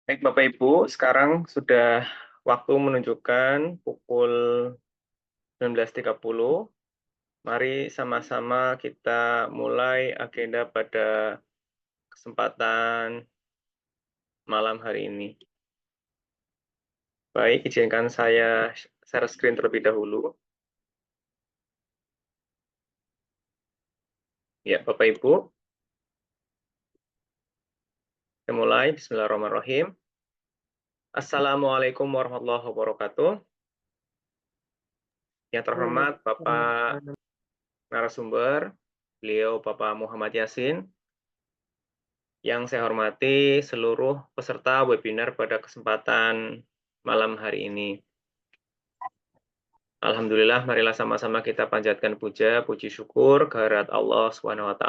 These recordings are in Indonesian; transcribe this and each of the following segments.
Baik Bapak Ibu, sekarang sudah waktu menunjukkan pukul 19.30. Mari sama-sama kita mulai agenda pada kesempatan malam hari ini. Baik, izinkan saya share screen terlebih dahulu. Ya, Bapak Ibu, kita mulai. Bismillahirrahmanirrahim. Assalamualaikum warahmatullahi wabarakatuh. Yang terhormat Bapak narasumber, beliau Bapak Muhammad Yasin. Yang saya hormati seluruh peserta webinar pada kesempatan malam hari ini. Alhamdulillah, marilah sama-sama kita panjatkan puja, puji syukur kehadirat Allah SWT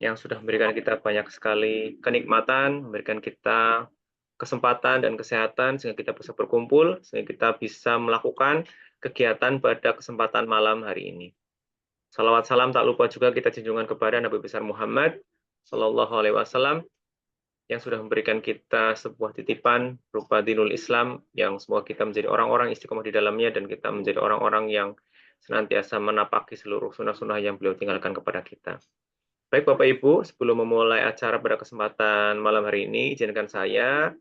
yang sudah memberikan kita banyak sekali kenikmatan, memberikan kita kesempatan dan kesehatan sehingga kita bisa berkumpul, sehingga kita bisa melakukan kegiatan pada kesempatan malam hari ini. Salawat salam tak lupa juga kita junjungan kepada Nabi besar Muhammad Sallallahu Alaihi Wasallam yang sudah memberikan kita sebuah titipan berupa dinul Islam yang semoga kita menjadi orang-orang istiqomah di dalamnya dan kita menjadi orang-orang yang senantiasa menapaki seluruh sunnah-sunnah yang beliau tinggalkan kepada kita. Baik Bapak Ibu, sebelum memulai acara pada kesempatan malam hari ini, izinkan saya,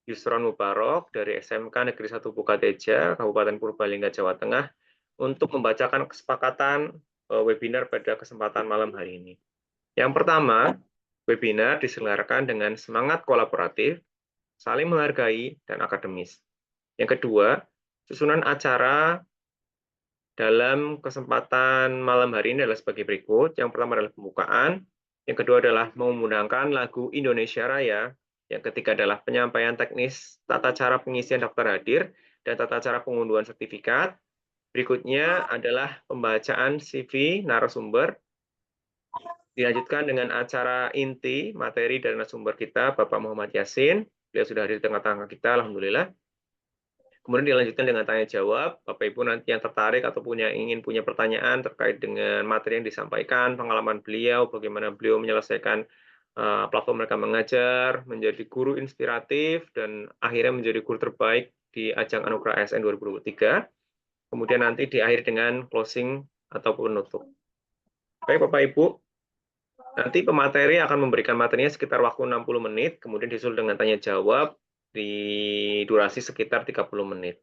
Yusron Mubarok dari SMK Negeri 1 Pukateja, Kabupaten Purbalingga, Jawa Tengah, untuk membacakan kesepakatan webinar pada kesempatan malam hari ini. Yang pertama, webinar diselenggarakan dengan semangat kolaboratif, saling menghargai, dan akademis. Yang kedua, susunan acara dalam kesempatan malam hari ini adalah sebagai berikut. Yang pertama adalah pembukaan, yang kedua adalah mengundangkan lagu Indonesia Raya, yang ketiga adalah penyampaian teknis tata cara pengisian daftar hadir dan tata cara pengunduhan sertifikat. Berikutnya adalah pembacaan CV narasumber. Dilanjutkan dengan acara inti materi dari narasumber kita, Bapak Muhammad Yasin. Beliau sudah hadir di tengah-tengah kita, Alhamdulillah. Kemudian dilanjutkan dengan tanya jawab. Bapak Ibu nanti yang tertarik atau ingin punya pertanyaan terkait dengan materi yang disampaikan, pengalaman beliau, bagaimana beliau menyelesaikan platform mereka mengajar, menjadi guru inspiratif, dan akhirnya menjadi guru terbaik di ajang Anugerah ASN 2023. Kemudian nanti diakhiri dengan closing atau penutup. Baik Bapak Ibu, nanti pemateri akan memberikan materinya sekitar waktu 60 menit, kemudian disusul dengan tanya jawab di durasi sekitar 30 menit.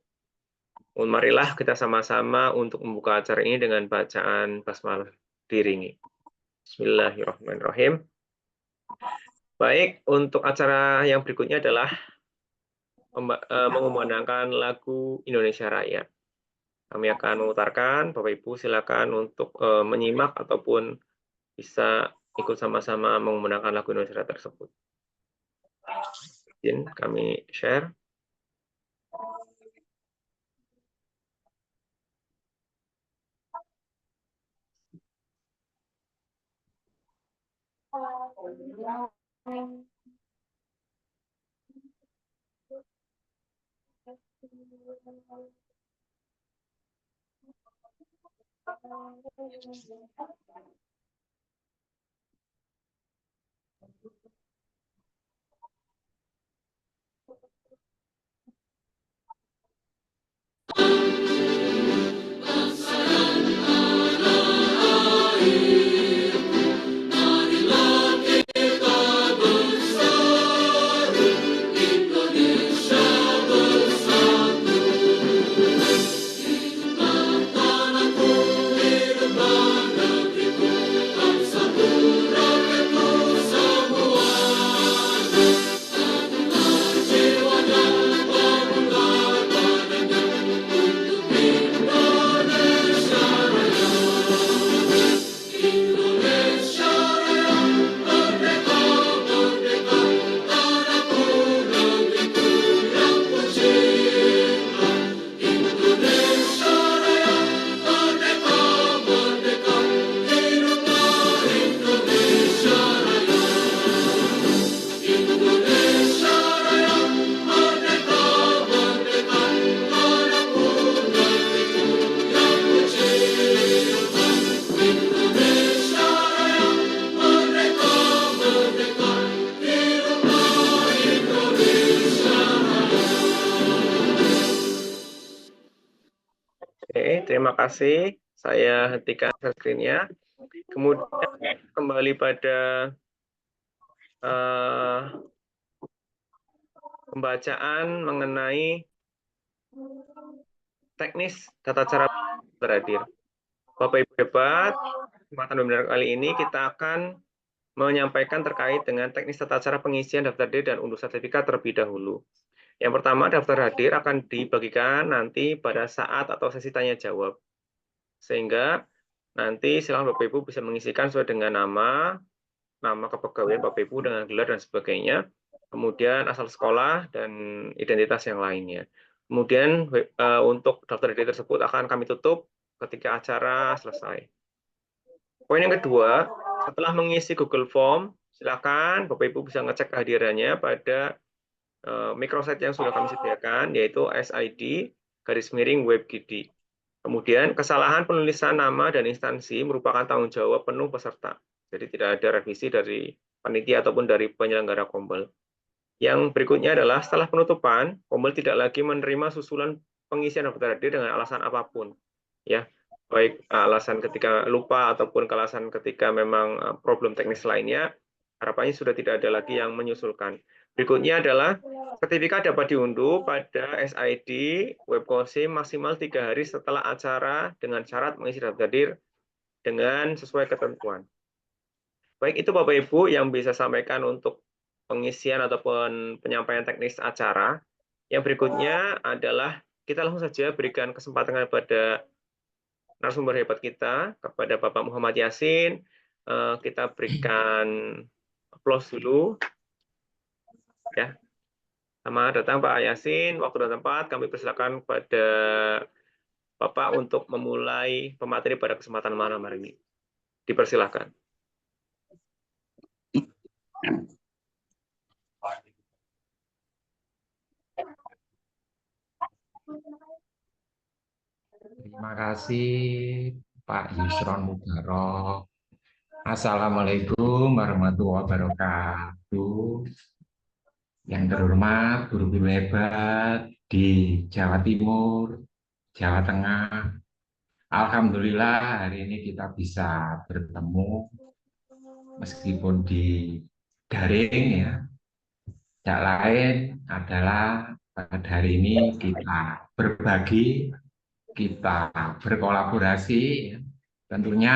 Marilah kita sama-sama untuk membuka acara ini dengan bacaan basmalah diiringi. Bismillahirrahmanirrahim. Baik, untuk acara yang berikutnya adalah mengumandangkan lagu Indonesia Raya. Kami akan memutarkan, Bapak Ibu silakan untuk menyimak ataupun bisa ikut sama-sama menggunakan lagu Indonesia Raya tersebut. Izin kami share. kasih. Saya hentikan screen-nya. Kemudian kembali pada pembacaan mengenai teknis tata cara berhadir. Bapak Ibu hebat, kesempatan webinar kali ini kita akan menyampaikan terkait dengan teknis tata cara pengisian daftar diri dan unduh sertifikat terlebih dahulu. Yang pertama, daftar hadir akan dibagikan nanti pada saat atau sesi tanya jawab. Sehingga nanti silakan Bapak Ibu bisa mengisikan sesuai dengan nama kepegawaian Bapak Ibu dengan gelar dan sebagainya, kemudian asal sekolah dan identitas yang lainnya. Kemudian untuk daftar diri tersebut akan kami tutup ketika acara selesai. Poin yang kedua, setelah mengisi Google Form, silakan Bapak Ibu bisa ngecek kehadirannya pada microsite yang sudah kami sediakan, yaitu SID_WebGD. Kemudian kesalahan penulisan nama dan instansi merupakan tanggung jawab penuh peserta. Jadi tidak ada revisi dari panitia ataupun dari penyelenggara Kombel. Yang berikutnya adalah setelah penutupan, Kombel tidak lagi menerima susulan pengisian daftar hadir dengan alasan apapun. Ya, baik alasan ketika lupa ataupun alasan ketika memang problem teknis lainnya, harapannya sudah tidak ada lagi yang menyusulkan. Berikutnya adalah sertifikat dapat diunduh pada SID webcosim maksimal 3 hari setelah acara dengan syarat mengisi daftar hadir dengan sesuai ketentuan. Baik, itu Bapak Ibu yang bisa sampaikan untuk pengisian ataupun penyampaian teknis acara. Yang berikutnya adalah kita langsung saja berikan kesempatan kepada narasumber hebat kita, kepada Bapak Muhammad Yasin. Kita berikan applause dulu. Ya, selamat datang Pak Yasin. Waktu dan tempat kami persilakan kepada Bapak untuk memulai pemateri pada kesempatan malam hari ini. Dipersilakan. Terima kasih Pak Yusron Mubarok. Assalamualaikum warahmatullahi wabarakatuh. Yang terhormat guru-guru hebat di Jawa Timur, Jawa Tengah. Alhamdulillah hari ini kita bisa bertemu meskipun di daring ya. Tidak lain adalah pada hari ini kita berbagi, kita berkolaborasi. Tentunya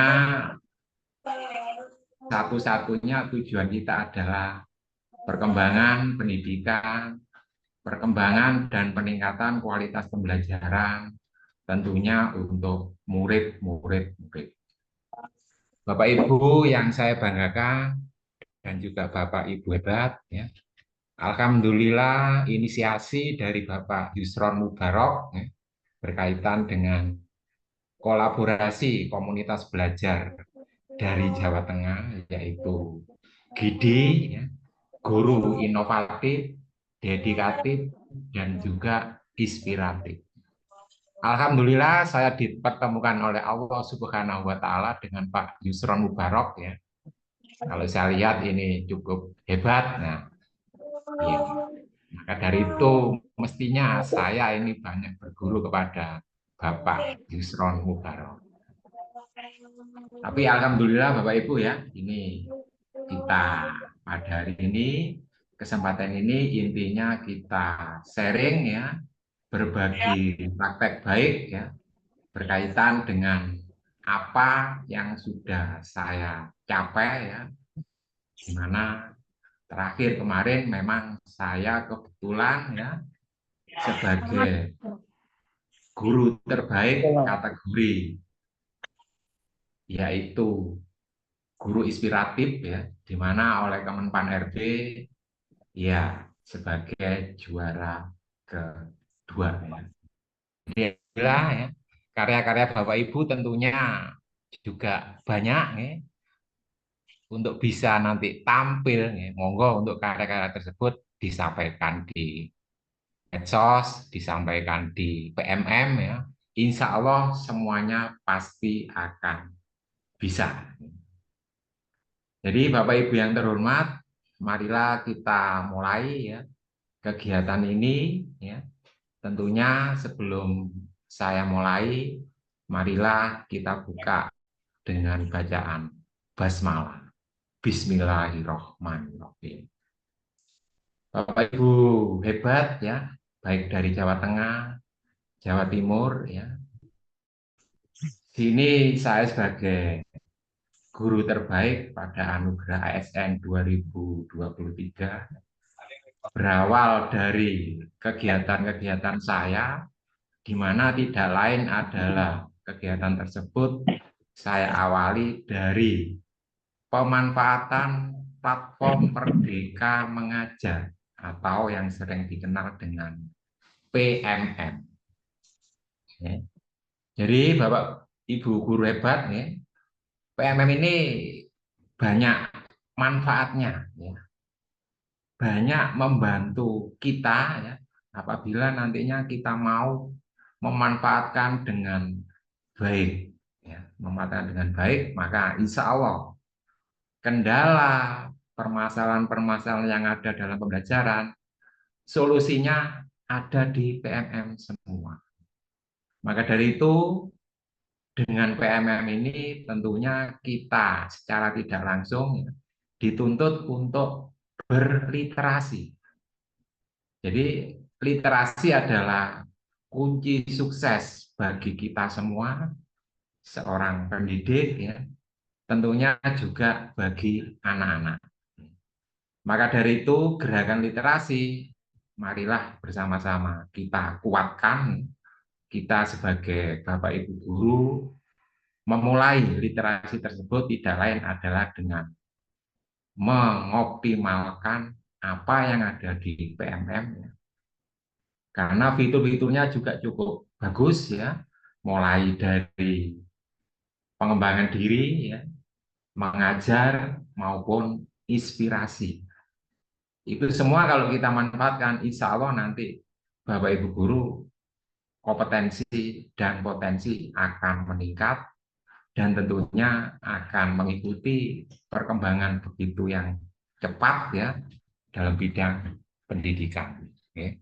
satu-satunya tujuan kita adalah perkembangan pendidikan, perkembangan dan peningkatan kualitas pembelajaran, tentunya untuk murid-murid. Bapak Ibu yang saya banggakan dan juga Bapak Ibu hebat, ya. Alhamdulillah inisiasi dari Bapak Yusron Mubarok ya, berkaitan dengan kolaborasi komunitas belajar dari Jawa Tengah, yaitu GIDI, ya, guru inovatif, dedikatif, dan juga inspiratif. Alhamdulillah saya dipertemukan oleh Allah Subhanahu wa Ta'ala dengan Pak Yusron Mubarok ya. Kalau saya lihat ini cukup hebat. Nah, ya. Maka dari itu mestinya saya ini banyak berguru kepada Bapak Yusron Mubarok. Tapi alhamdulillah Bapak Ibu ya, ini kita pada hari ini, kesempatan ini intinya kita sharing ya, berbagi praktek baik ya, berkaitan dengan apa yang sudah saya capai ya, di mana terakhir kemarin memang saya kebetulan ya sebagai guru terbaik kategori yaitu guru inspiratif ya, di mana oleh Kemenpan RB ya sebagai juara kedua ya. Inilah ya karya-karya Bapak Ibu tentunya juga banyak ya, untuk bisa nanti tampil ya. Monggo untuk karya-karya tersebut disampaikan di medsos, disampaikan di PMM ya. Insya Allah semuanya pasti akan bisa. Jadi Bapak Ibu yang terhormat, marilah kita mulai ya kegiatan ini ya. Tentunya sebelum saya mulai, marilah kita buka dengan bacaan basmalah. Bismillahirrohmanirrohim. Bapak Ibu hebat ya, baik dari Jawa Tengah, Jawa Timur ya. Sini saya sebagai guru terbaik pada anugerah ASN 2023 berawal dari kegiatan-kegiatan saya, di mana tidak lain adalah kegiatan tersebut saya awali dari pemanfaatan platform Merdeka Mengajar atau yang sering dikenal dengan PMM. Ya. Jadi Bapak Ibu guru hebat, ya, PMM ini banyak manfaatnya, ya. Banyak membantu kita ya, apabila nantinya kita mau memanfaatkan dengan baik, ya, memanfaatkan dengan baik, maka insya Allah kendala permasalahan-permasalahan yang ada dalam pembelajaran, solusinya ada di PMM semua. Maka dari itu, dengan PMM ini tentunya kita secara tidak langsung ya, dituntut untuk berliterasi. Jadi literasi adalah kunci sukses bagi kita semua, seorang pendidik ya, tentunya juga bagi anak-anak. Maka dari itu gerakan literasi, marilah bersama-sama kita kuatkan, kita sebagai Bapak Ibu guru, memulai literasi tersebut tidak lain adalah dengan mengoptimalkan apa yang ada di PMM. Karena fitur-fiturnya juga cukup bagus ya, mulai dari pengembangan diri, ya, mengajar maupun inspirasi. Itu semua kalau kita manfaatkan, insya Allah nanti Bapak Ibu guru kompetensi dan potensi akan meningkat dan tentunya akan mengikuti perkembangan begitu yang cepat ya dalam bidang pendidikan. Oke.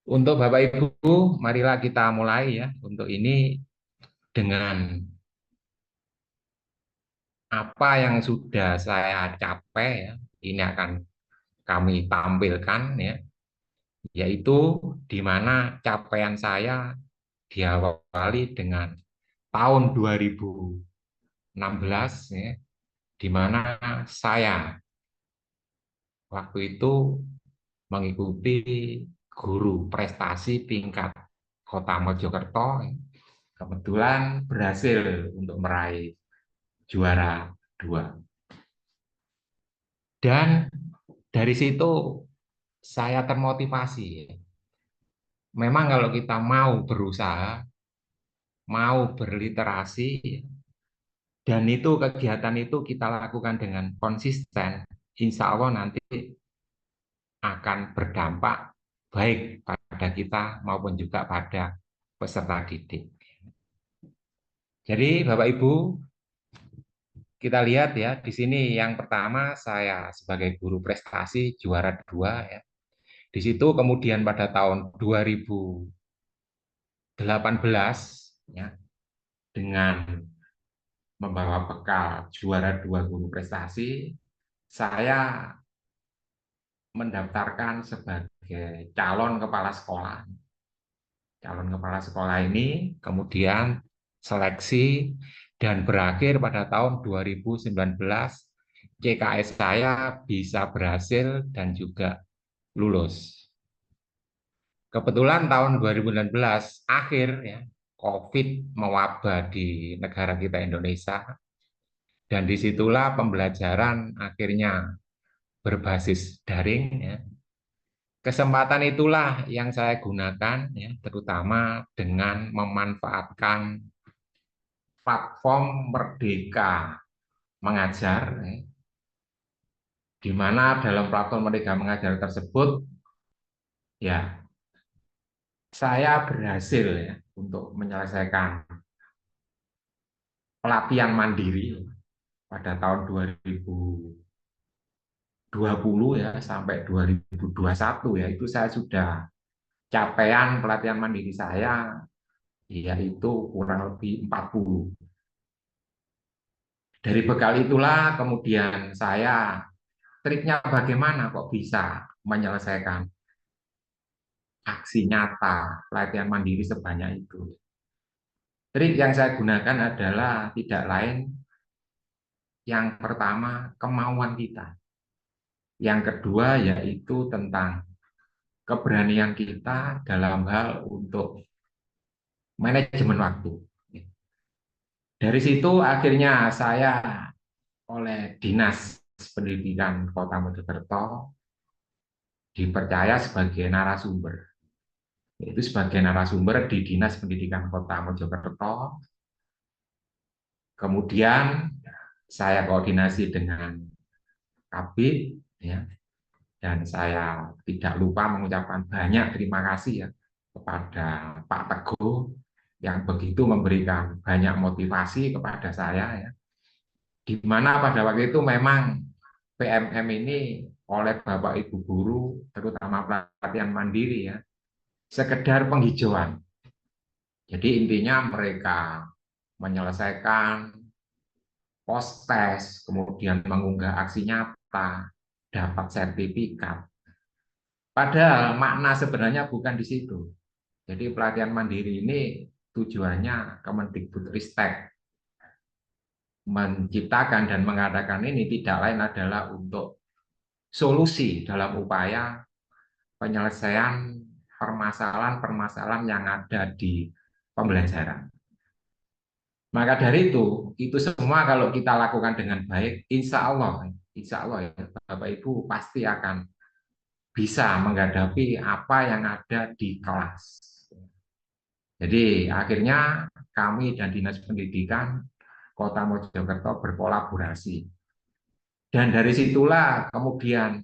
Untuk Bapak Ibu, marilah kita mulai ya untuk ini dengan apa yang sudah saya capai ya. Ini akan kami tampilkan ya, yaitu di mana capaian saya diawali dengan tahun 2016 ya, di mana saya waktu itu mengikuti guru prestasi tingkat Kota Mojokerto, kebetulan berhasil untuk meraih juara 2. Dan dari situ saya termotivasi. Memang kalau kita mau berusaha, mau berliterasi, dan itu kegiatan itu kita lakukan dengan konsisten, insya Allah nanti akan berdampak baik pada kita maupun juga pada peserta didik. Jadi Bapak Ibu, kita lihat ya, di sini yang pertama saya sebagai guru prestasi juara 2 ya. Di situ kemudian pada tahun 2018 ya, dengan membawa bekal juara 2 guru prestasi, saya mendaftarkan sebagai calon kepala sekolah. Calon kepala sekolah ini kemudian seleksi dan berakhir pada tahun 2019 CKS saya bisa berhasil dan juga lulus. Kebetulan tahun 2019 akhir ya, COVID mewabah di negara kita Indonesia dan disitulah pembelajaran akhirnya berbasis daring ya. Kesempatan itulah yang saya gunakan ya, terutama dengan memanfaatkan platform Merdeka Mengajar ya, di mana dalam platform Merdeka Mengajar tersebut ya saya berhasil ya untuk menyelesaikan pelatihan mandiri pada tahun 2020 ya sampai 2021 ya, itu saya sudah capaian pelatihan mandiri saya yaitu kurang lebih 40. Dari bekal itulah kemudian saya triknya bagaimana kok bisa menyelesaikan aksi nyata pelatihan mandiri sebanyak itu. Trik yang saya gunakan adalah tidak lain, yang pertama kemauan kita. Yang kedua yaitu tentang keberanian kita dalam hal untuk manajemen waktu. Dari situ akhirnya saya oleh Dinas Pendidikan Kota Mojokerto dipercaya sebagai narasumber. Yaitu sebagai narasumber di Dinas Pendidikan Kota Mojokerto. Kemudian saya koordinasi dengan Kabid, ya, dan saya tidak lupa mengucapkan banyak terima kasih ya kepada Pak Teguh yang begitu memberikan banyak motivasi kepada saya ya. Di mana pada waktu itu memang PMM ini oleh Bapak Ibu guru, terutama pelatihan mandiri ya, sekedar penghijauan. Jadi intinya mereka menyelesaikan post test, kemudian mengunggah aksi nyata, dapat sertifikat. Padahal makna sebenarnya bukan di situ. Jadi pelatihan mandiri ini tujuannya Kemendikbudristek menciptakan dan mengadakan ini tidak lain adalah untuk solusi dalam upaya penyelesaian permasalahan-permasalahan yang ada di pembelajaran. Maka dari itu semua kalau kita lakukan dengan baik, insya Allah ya, Bapak Ibu pasti akan bisa menghadapi apa yang ada di kelas. Jadi akhirnya kami dan Dinas Pendidikan Kota Mojokerto berkolaborasi. Dan dari situlah kemudian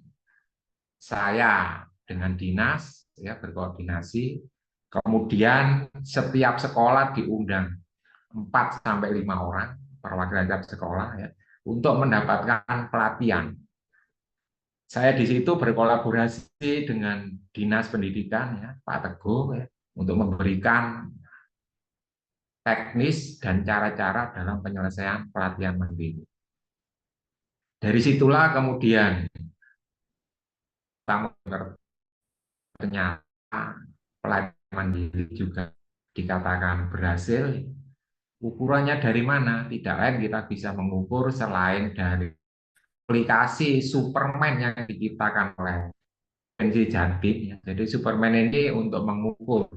saya dengan dinas ya berkoordinasi, kemudian setiap sekolah diundang 4 sampai 5 orang perwakilan tiap sekolah ya untuk mendapatkan pelatihan. Saya di situ berkolaborasi dengan Dinas Pendidikan ya Pak Teguh ya, untuk memberikan teknis dan cara-cara dalam penyelesaian pelatihan mandiri. Dari situlah kemudian ternyata pelatihan mandiri juga dikatakan berhasil. Ukurannya dari mana? Tidak lain kita bisa mengukur selain dari aplikasi Superman yang diciptakan oleh Benzi Jardin. Jadi Superman ini untuk mengukur,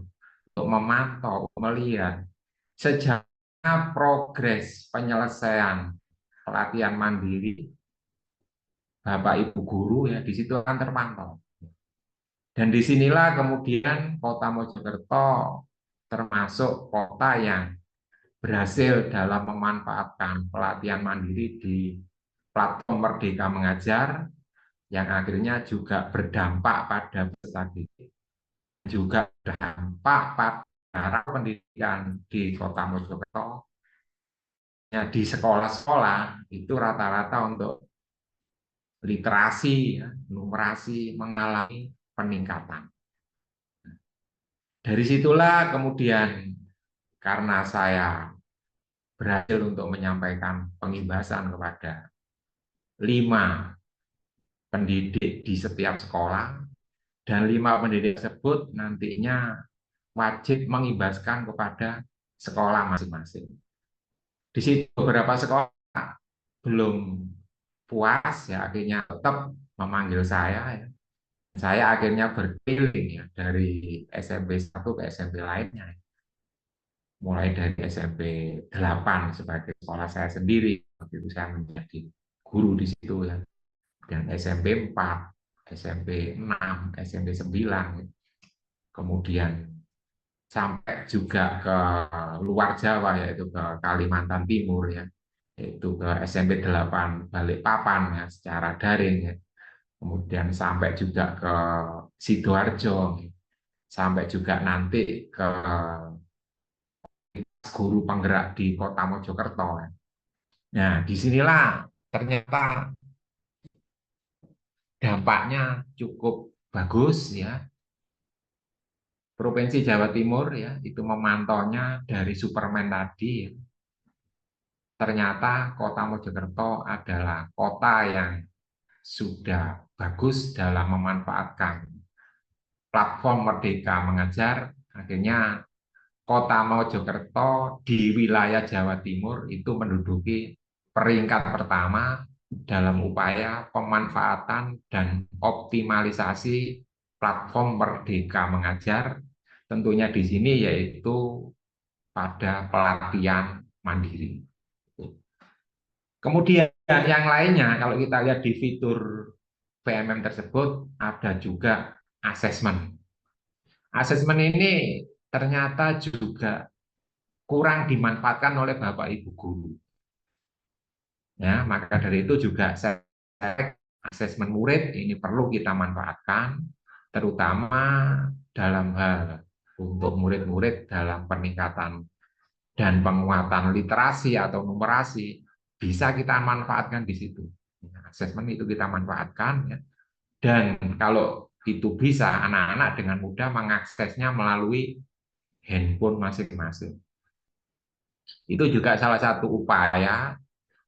untuk memantau, melihat sejauh progres penyelesaian pelatihan mandiri Bapak Ibu guru ya di situ akan terpantau. Dan disinilah kemudian Kota Mojokerto termasuk kota yang berhasil dalam memanfaatkan pelatihan mandiri di platform Merdeka Mengajar yang akhirnya juga berdampak pada peserta didik, juga berdampak pada pendidikan di Kota Mojokerto. Ya, di sekolah-sekolah itu rata-rata untuk literasi, ya, numerasi mengalami peningkatan. Dari situlah kemudian karena saya berhasil untuk menyampaikan pengimbasan kepada 5 pendidik di setiap sekolah, dan 5 pendidik tersebut nantinya wajib mengimbaskan kepada sekolah masing-masing. Di situ beberapa sekolah belum puas, ya akhirnya tetap memanggil saya. Ya. Saya akhirnya berkeliling ya dari SMP 1 ke SMP lainnya. Mulai dari SMP 8 sebagai sekolah saya sendiri, waktu itu saya menjadi guru di situ ya. Dan SMP 4, SMP 6, SMP 9, kemudian sampai juga ke luar Jawa yaitu ke Kalimantan Timur ya, yaitu ke SMP 8 Balikpapan ya secara daring ya. Kemudian sampai juga ke Sidoarjo, sampai juga nanti ke guru penggerak di Kota Mojokerto. Nah, disinilah ternyata dampaknya cukup bagus ya. Provinsi Jawa Timur ya, itu memantaunya dari Superman tadi. Ternyata Kota Mojokerto adalah kota yang sudah bagus dalam memanfaatkan platform Merdeka Mengajar. Akhirnya Kota Mojokerto di wilayah Jawa Timur itu menduduki peringkat pertama dalam upaya pemanfaatan dan optimalisasi platform Merdeka Mengajar. Tentunya di sini yaitu pada pelatihan mandiri. Kemudian yang lainnya, kalau kita lihat di fitur PMM tersebut, ada juga asesmen. Asesmen ini ternyata juga kurang dimanfaatkan oleh Bapak Ibu guru. Ya, maka dari itu juga saya asesmen murid ini perlu kita manfaatkan, terutama dalam hal untuk murid-murid dalam peningkatan dan penguatan literasi atau numerasi, bisa kita manfaatkan di situ. Asesmen itu kita manfaatkan, ya. Dan kalau itu bisa, anak-anak dengan mudah mengaksesnya melalui handphone masing-masing. Itu juga salah satu upaya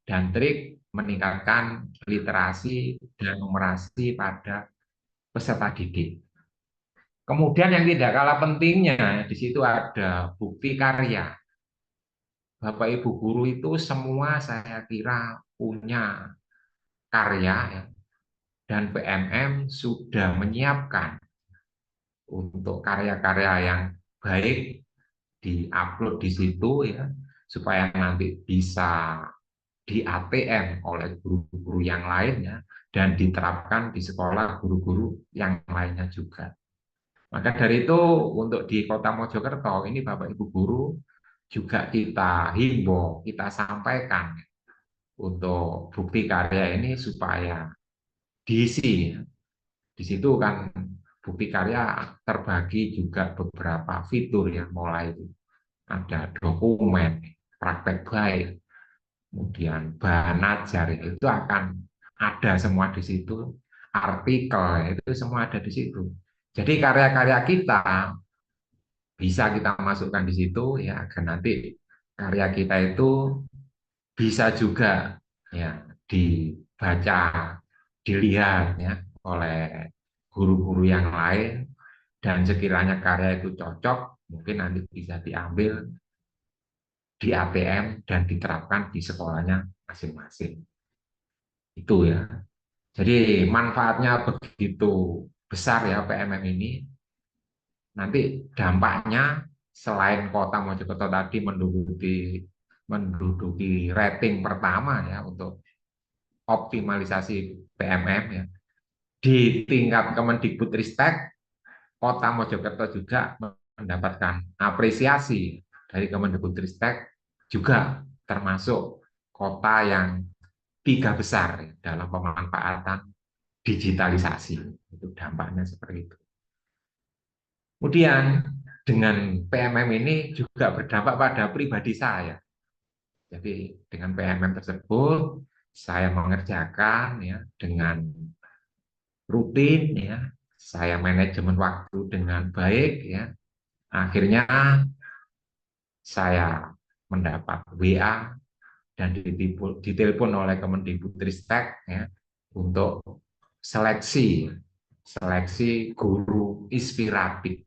dan trik meningkatkan literasi dan numerasi pada peserta didik. Kemudian yang tidak kalah pentingnya, di situ ada bukti karya. Bapak Ibu guru itu semua saya kira punya karya, ya, dan PMM sudah menyiapkan untuk karya-karya yang baik diupload di situ, ya, supaya nanti bisa di ATM oleh guru-guru yang lainnya dan diterapkan di sekolah guru-guru yang lainnya juga. Maka dari itu untuk di Kota Mojokerto ini Bapak Ibu guru juga kita himbau, kita sampaikan untuk bukti karya ini supaya diisi. Di situ kan bukti karya terbagi juga beberapa fitur yang mulai ada dokumen, praktek baik, kemudian bahan ajar itu akan ada semua di situ, artikel itu semua ada di situ. Jadi karya-karya kita bisa kita masukkan di situ, ya, agar nanti karya kita itu bisa juga, ya, dibaca, dilihat, ya, oleh guru-guru yang lain, dan sekiranya karya itu cocok, mungkin nanti bisa diambil di ATM dan diterapkan di sekolahnya masing-masing. Itu ya. Jadi manfaatnya begitu besar ya PMM ini. Nanti dampaknya selain Kota Mojokerto tadi menduduki rating pertama ya untuk optimalisasi PMM, ya. Di tingkat Kemendikbudristek, Kota Mojokerto juga mendapatkan apresiasi dari Kemendikbudristek, juga termasuk kota yang 3 besar dalam pemanfaatan digitalisasi. Itu dampaknya seperti itu. Kemudian dengan PMM ini juga berdampak pada pribadi saya. Jadi dengan PMM tersebut saya mengerjakan, ya, dengan rutin, ya, saya manajemen waktu dengan baik, ya. Akhirnya saya mendapat WA dan ditelepon oleh Kemendikbudristek, ya, untuk seleksi guru inspiratif.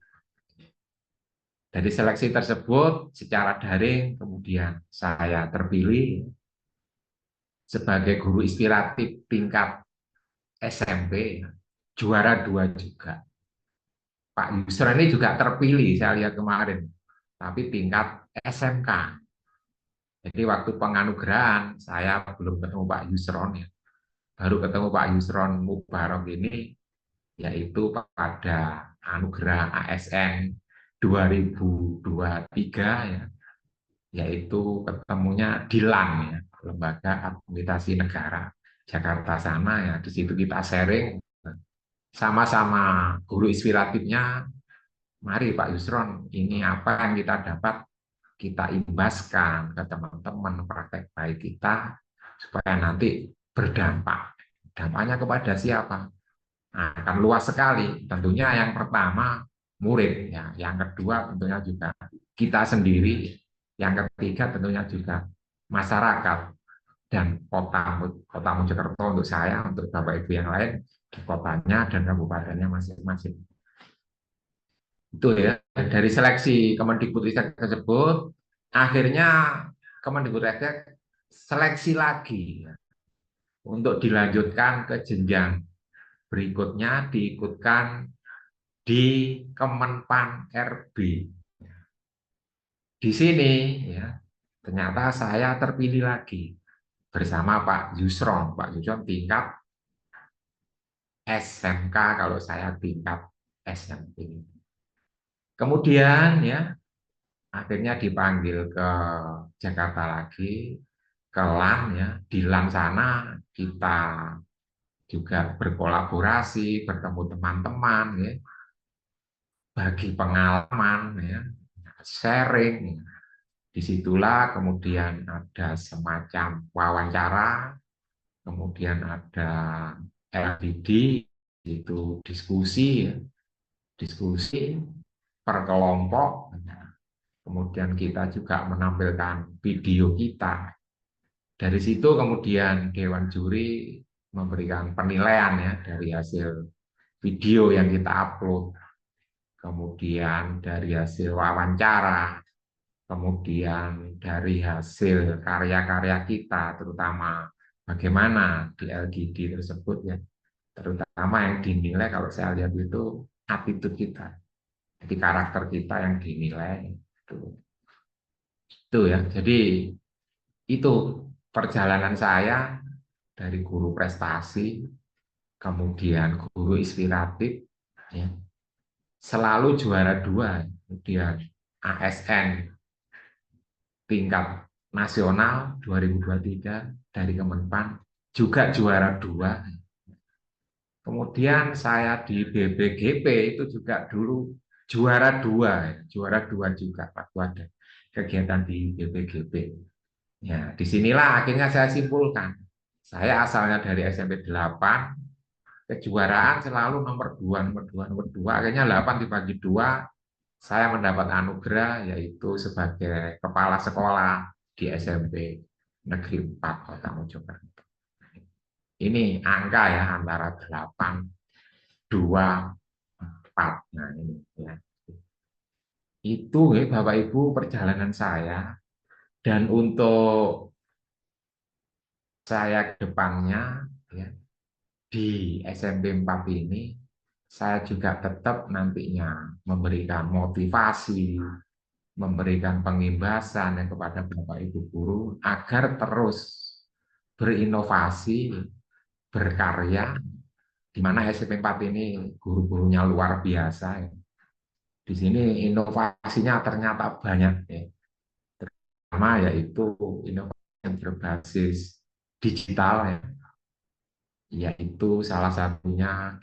Dari seleksi tersebut secara daring kemudian saya terpilih sebagai guru inspiratif tingkat SMP, juara 2 juga. Pak Yusron ini juga terpilih, saya lihat kemarin, tapi tingkat SMK. Jadi waktu penganugerahan saya belum ketemu Pak Yusron, ya. Baru ketemu Pak Yusron Mubarok ini yaitu pada anugerah ASN 2023, ya, yaitu ketemunya di LAN, ya, Lembaga Administrasi Negara Jakarta sana, ya. Di situ kita sharing sama-sama guru inspiratifnya. Mari Pak Yusron, ini apa yang kita dapat kita imbaskan ke teman-teman praktek baik kita supaya nanti berdampak. Dampaknya kepada siapa? Nah, akan luas sekali. Tentunya yang pertama murid ya. Yang kedua tentunya juga kita sendiri. Yang ketiga tentunya juga masyarakat dan kota Mojokerto untuk saya, untuk Bapak Ibu yang lain di kotanya dan kabupatennya masing-masing. Itu ya, dari seleksi Kemendikbudristek tersebut, akhirnya Kemendikbudristek seleksi lagi ya, untuk dilanjutkan ke jenjang berikutnya, diikutkan di Kemenpan RB. Di sini ya, ternyata saya terpilih lagi bersama Pak Yusron. Pak Yusron tingkat SMK, kalau saya tingkat SMP. Kemudian ya, akhirnya dipanggil ke Jakarta lagi, ke LAN ya. Di LAN sana kita juga berkolaborasi, bertemu teman-teman ya, bagi pengalaman ya, sharing. Disitulah kemudian ada semacam wawancara, kemudian ada LDD, itu diskusi ya, diskusi per kelompok. Kemudian kita juga menampilkan video kita. Dari situ kemudian Dewan Juri memberikan penilaian ya dari hasil video yang kita upload, kemudian dari hasil wawancara, kemudian dari hasil karya-karya kita, terutama bagaimana di LGD tersebut ya, terutama yang dinilai kalau saya lihat itu attitude kita, jadi karakter kita yang dinilai itu ya. Jadi itu perjalanan saya dari guru prestasi, kemudian guru inspiratif, ya, selalu juara 2, kemudian ASN tingkat nasional 2023 dari Kemenpan juga juara 2. Kemudian saya di BPGP itu juga dulu juara 2, juara 2 juga waktu ada kegiatan di BPGP. Ya, disinilah akhirnya saya simpulkan. Saya asalnya dari SMP 8, kejuaraan selalu nomor 2, nomor 2, nomor 2. Akhirnya 8 dibagi 2, saya mendapat anugerah yaitu sebagai kepala sekolah di SMP Negeri 4 Kota Mojokerto. Ini angka ya, antara 8, 2, 4. Nah, ini ya. Itu ya Bapak Ibu perjalanan saya, dan untuk saya ke depannya ya, di SMP 4 ini saya juga tetap nantinya memberikan motivasi, memberikan pengimbasan kepada Bapak Ibu guru agar terus berinovasi, berkarya, di mana SMP 4 ini guru-gurunya luar biasa ya. Di sini inovasinya ternyata banyak ya. Terutama yaitu inovasi yang berbasis digital ya, yaitu salah satunya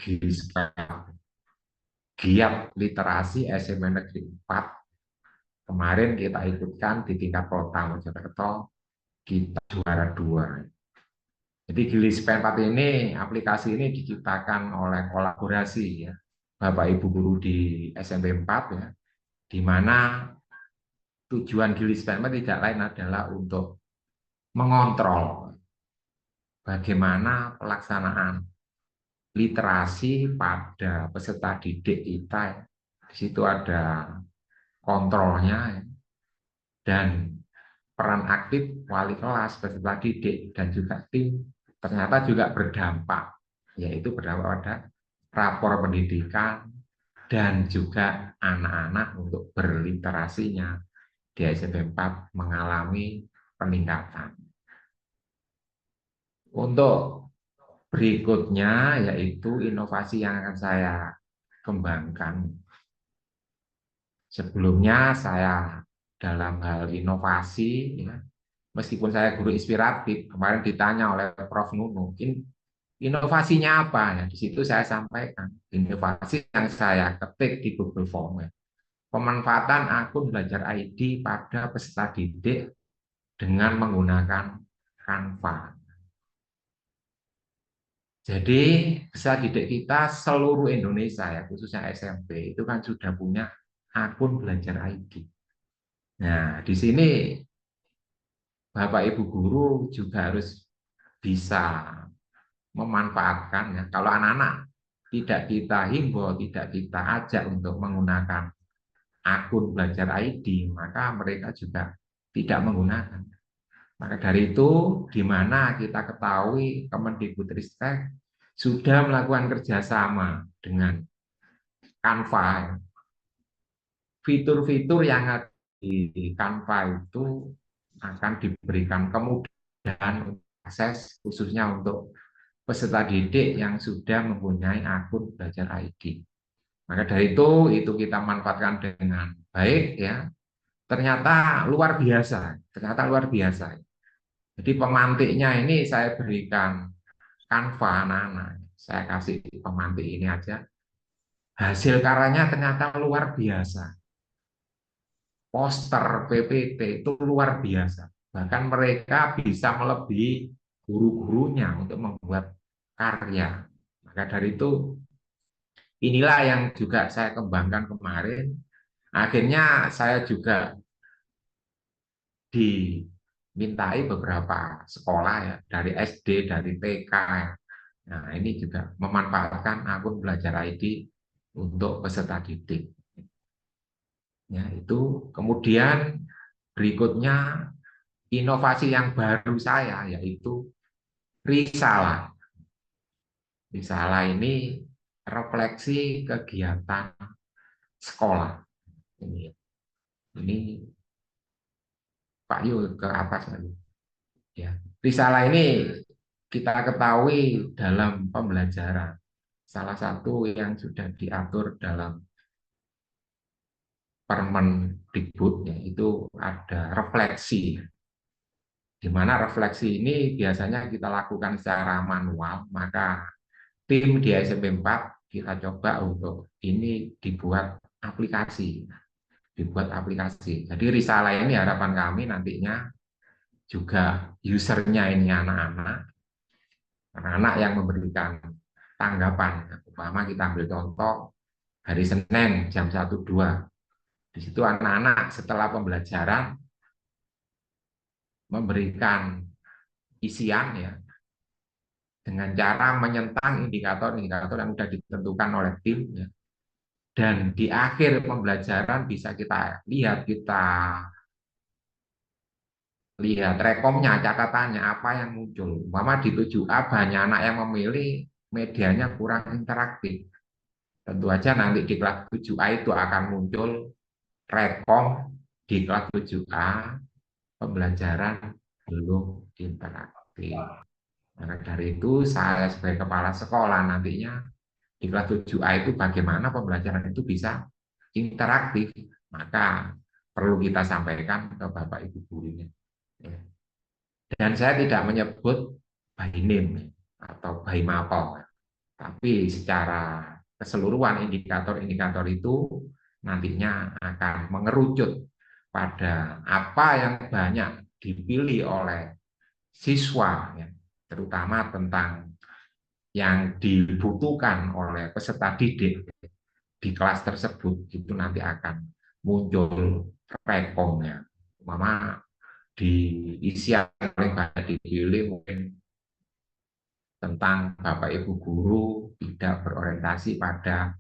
giat literasi SMP Negeri 4. Kemarin kita ikutkan di tingkat kota Mojokerto, kita juara 2. Jadi Gilispen 4 ini, aplikasi ini diciptakan oleh kolaborasi ya, Bapak Ibu guru di SMP 4 ya, di mana tujuan Gilispen 4 tidak lain adalah untuk mengontrol bagaimana pelaksanaan literasi pada peserta didik kita ya. Di situ ada kontrolnya ya, dan peran aktif wali kelas, peserta didik, dan juga tim ternyata juga berdampak, yaitu berdampak pada rapor pendidikan dan juga anak-anak untuk berliterasinya di SMP 4 mengalami peningkatan. Untuk berikutnya yaitu inovasi yang akan saya kembangkan. Sebelumnya saya dalam hal inovasi, ya, meskipun saya guru inspiratif, kemarin ditanya oleh Prof. Nunu, inovasinya apa? Ya, di situ saya sampaikan, inovasi yang saya ketik di Google Form, ya, pemanfaatan akun belajar ID pada peserta didik dengan menggunakan Canva. Jadi peserta didik kita seluruh Indonesia ya, khususnya SMP itu kan sudah punya akun Belajar ID. Nah, di sini Bapak Ibu guru juga harus bisa memanfaatkan ya. Kalau anak-anak tidak kita himbau, tidak kita ajak untuk menggunakan akun Belajar ID, maka mereka juga tidak menggunakan. Maka dari itu, di mana kita ketahui Kemendikbudristek sudah melakukan kerjasama dengan Canva. Fitur-fitur yang ada di Canva itu akan diberikan kemudahan akses khususnya untuk peserta didik yang sudah mempunyai akun Belajar ID. Maka dari itu kita manfaatkan dengan baik ya. Ternyata luar biasa. Jadi pemantiknya ini saya berikan Canva anak-anak. Saya kasih pemantik ini aja. Hasil karyanya ternyata luar biasa. Poster, PPT itu luar biasa. Bahkan mereka bisa melebihi guru-gurunya untuk membuat karya. Maka dari itu, inilah yang juga saya kembangkan kemarin. Akhirnya saya juga dimintai beberapa sekolah ya, dari SD, dari TK. Ya. Nah, ini juga memanfaatkan akun Belajar ID untuk peserta didik. Ya, itu kemudian berikutnya inovasi yang baru saya yaitu Risalah. Risalah ini refleksi kegiatan sekolah. Ini Pak Yul ke atas lagi. Ya. Risalah ini kita ketahui dalam pembelajaran. Salah satu yang sudah diatur dalam Permendikbud yaitu ada refleksi. Di mana refleksi ini biasanya kita lakukan secara manual, maka tim di SMP 4 kita coba untuk ini dibuat aplikasi. Jadi Risalah ini harapan kami nantinya juga usernya ini anak-anak yang memberikan tanggapan. Umpama kita ambil contoh hari Senin jam 1-2. Di situ anak-anak setelah pembelajaran memberikan isian ya dengan cara menyentang indikator-indikator yang sudah ditentukan oleh tim ya. Dan di akhir pembelajaran bisa kita lihat rekomnya, catatannya apa yang muncul. Umpama di 7A banyak anak yang memilih medianya kurang interaktif. Tentu aja nanti di kelas 7A itu akan muncul rekom di kelas 7A pembelajaran belum interaktif. Maka dari itu saya sebagai kepala sekolah nantinya di kelas 7A itu bagaimana pembelajaran itu bisa interaktif. Maka perlu kita sampaikan ke Bapak Ibu gurunya. Dan saya tidak menyebut by name atau by mapel, tapi secara keseluruhan indikator-indikator itu nantinya akan mengerucut pada apa yang banyak dipilih oleh siswa, ya, terutama tentang yang dibutuhkan oleh peserta didik di kelas tersebut, itu nanti akan muncul rekomnya. Mama di isi yang paling banyak dipilih mungkin tentang Bapak Ibu guru tidak berorientasi pada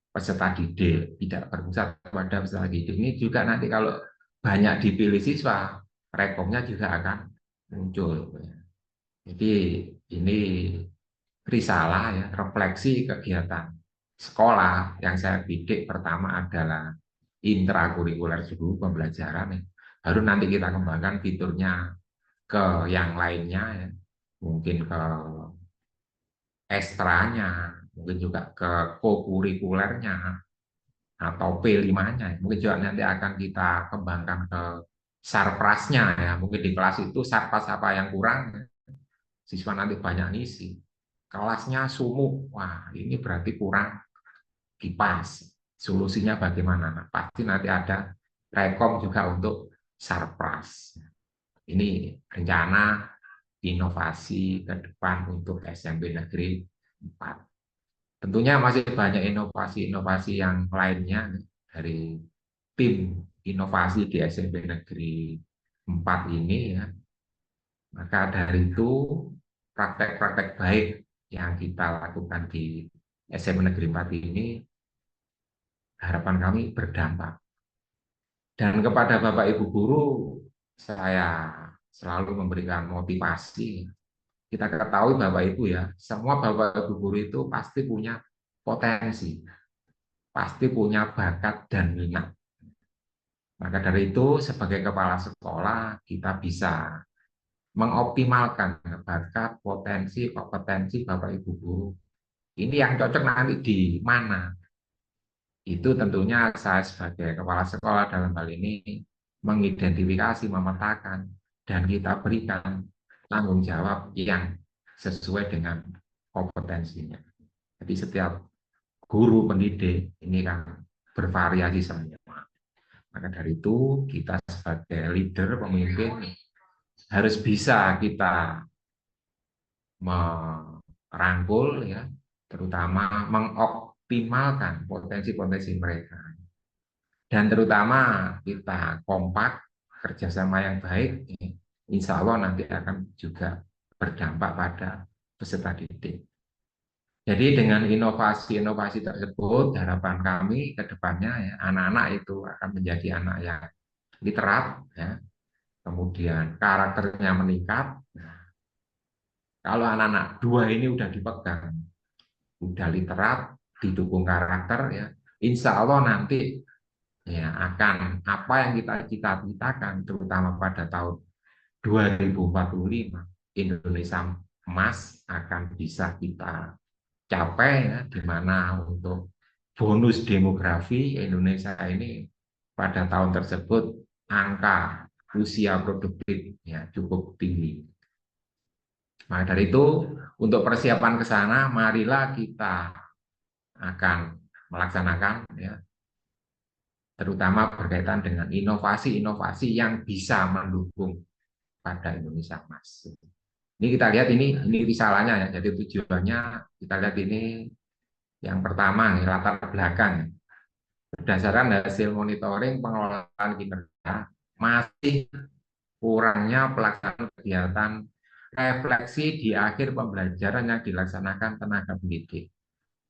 peserta didik, tidak berpusat pada peserta didik. Ini juga nanti kalau banyak dipilih siswa, rekomnya juga akan muncul. Jadi ini risalah ya, refleksi kegiatan sekolah yang saya bidik pertama adalah intrakurikuler dulu pembelajaran ya. Baru nanti kita kembangkan fiturnya ke yang lainnya ya. Mungkin ke ekstranya, mungkin juga ke kokurikulernya atau P5-nya. Mungkin juga nanti akan kita kembangkan ke sarprasnya ya. Mungkin di kelas itu sarpras apa yang kurang, ya. Siswa nanti banyak ngisi. Kelasnya sumuk, wah ini berarti kurang kipas. Solusinya bagaimana? Nah, pasti nanti ada rekom juga untuk sarpras. Ini rencana inovasi ke depan untuk SMP Negeri 4. Tentunya masih banyak inovasi-inovasi yang lainnya dari tim inovasi di SMP Negeri 4 ini ya. Maka dari itu praktek-praktek baik yang kita lakukan di SMP Negeri 4 ini harapan kami berdampak. Dan kepada Bapak Ibu guru saya selalu memberikan motivasi. Kita ketahui Bapak Ibu ya, semua Bapak Ibu guru itu pasti punya potensi, pasti punya bakat dan minat. Maka dari itu sebagai kepala sekolah kita bisa mengoptimalkan bakat, potensi, kompetensi Bapak Ibu guru. Ini yang cocok nanti di mana? Itu tentunya saya sebagai kepala sekolah dalam hal ini mengidentifikasi, memetakan, dan kita berikan tanggung jawab yang sesuai dengan kompetensinya. Jadi setiap guru pendidik ini kan bervariasi semua. Maka dari itu kita sebagai leader, pemimpin harus bisa kita merangkul ya, terutama mengoptimalkan potensi-potensi mereka. Dan terutama kita kompak, kerjasama yang baik, insya Allah nanti akan juga berdampak pada peserta didik. Jadi dengan inovasi-inovasi tersebut, harapan kami ke depannya ya, anak-anak itu akan menjadi anak yang literat, ya, kemudian karakternya meningkat. Nah, kalau anak-anak dua ini udah dipegang, udah literat, didukung karakter, ya, insya Allah nanti ya akan apa yang kita cita-citakan, terutama pada tahun 2045, Indonesia emas akan bisa kita capai ya, di mana untuk bonus demografi Indonesia ini pada tahun tersebut angka usia produktif ya cukup tinggi. Maka dari itu untuk persiapan ke sana marilah kita akan melaksanakan ya terutama berkaitan dengan inovasi-inovasi yang bisa mendukung pada Indonesia emas. Ini kita lihat ini risalahnya ya. Jadi tujuannya kita lihat ini yang pertama latar belakang. Berdasarkan hasil monitoring pengelolaan kinerja, masih kurangnya pelaksanaan kegiatan refleksi di akhir pembelajaran yang dilaksanakan tenaga pendidik.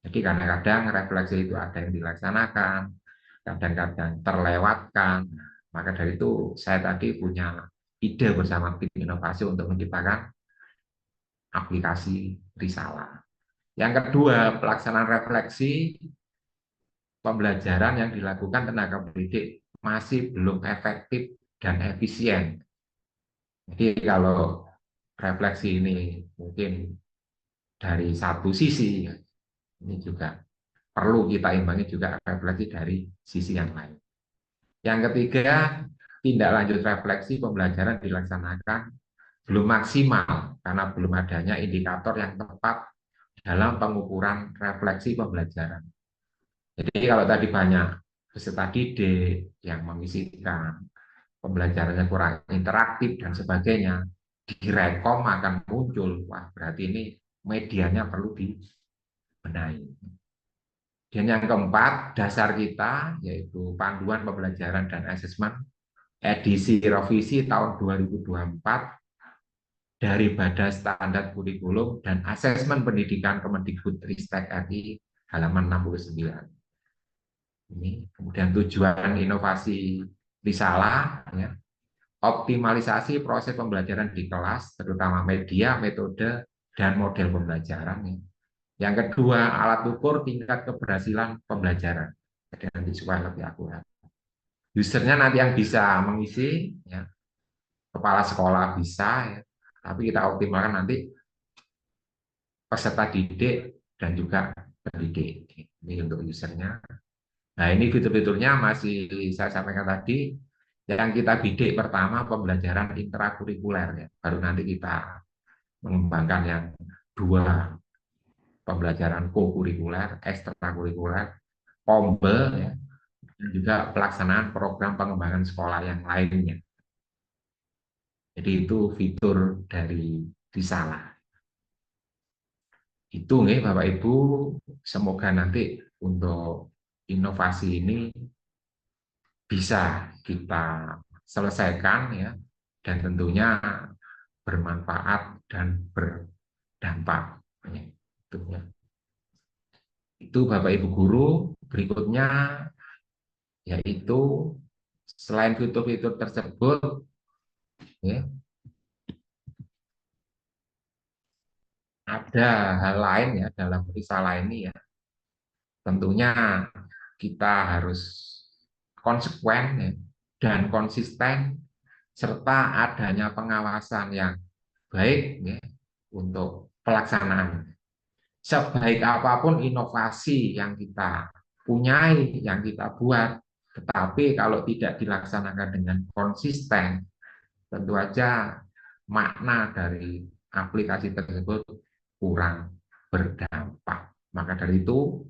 Jadi kadang-kadang refleksi itu ada yang dilaksanakan, kadang-kadang terlewatkan. Maka dari itu saya tadi punya ide bersama tim inovasi untuk menciptakan aplikasi Risalah. Yang kedua, pelaksanaan refleksi pembelajaran yang dilakukan tenaga pendidik masih belum efektif dan efisien. Jadi kalau refleksi ini mungkin dari satu sisi, ini juga perlu kita imbangi juga refleksi dari sisi yang lain. Yang ketiga, tindak lanjut refleksi pembelajaran dilaksanakan belum maksimal karena belum adanya indikator yang tepat dalam pengukuran refleksi pembelajaran. Jadi kalau tadi banyak peserta didik yang memisikan, pembelajarannya kurang interaktif dan sebagainya, di rekom akan muncul, wah berarti ini medianya perlu dibenahi. Dan yang keempat, dasar kita yaitu panduan pembelajaran dan asesmen edisi revisi tahun 2024 dari Badan Standar Kurikulum dan Asesmen Pendidikan Kemendikbudristek RI halaman 69. Ini kemudian tujuan inovasi Risalah ya, optimalisasi proses pembelajaran di kelas terutama media, metode dan model pembelajaran. Yang kedua, alat ukur tingkat keberhasilan pembelajaran. Jadi nanti supaya lebih akurat. Usernya nanti yang bisa mengisi ya, kepala sekolah bisa ya, tapi kita optimalkan nanti peserta didik dan juga pendidik. Ini untuk usernya. Nah, ini fitur-fiturnya masih saya sampaikan tadi. Yang kita bidik pertama pembelajaran intrakurikuler ya. Baru nanti kita mengembangkan yang dua pembelajaran co-kurikuler, ekstrakurikuler, POMBE ya, dan juga pelaksanaan program pengembangan sekolah yang lainnya. Jadi itu fitur dari disalah. Itu nih Bapak Ibu, semoga nanti untuk inovasi ini bisa kita selesaikan ya, dan tentunya bermanfaat dan berdampak. Itu Bapak Ibu guru. Berikutnya yaitu selain fitur-fitur tersebut ya, ada hal lain ya dalam risalah ini ya. Tentunya kita harus konsekuen ya, dan konsisten serta adanya pengawasan yang baik ya, untuk pelaksanaan. Sebaik apapun inovasi yang kita punyai, yang kita buat, tetapi kalau tidak dilaksanakan dengan konsisten, tentu saja makna dari aplikasi tersebut kurang berdampak. Maka dari itu,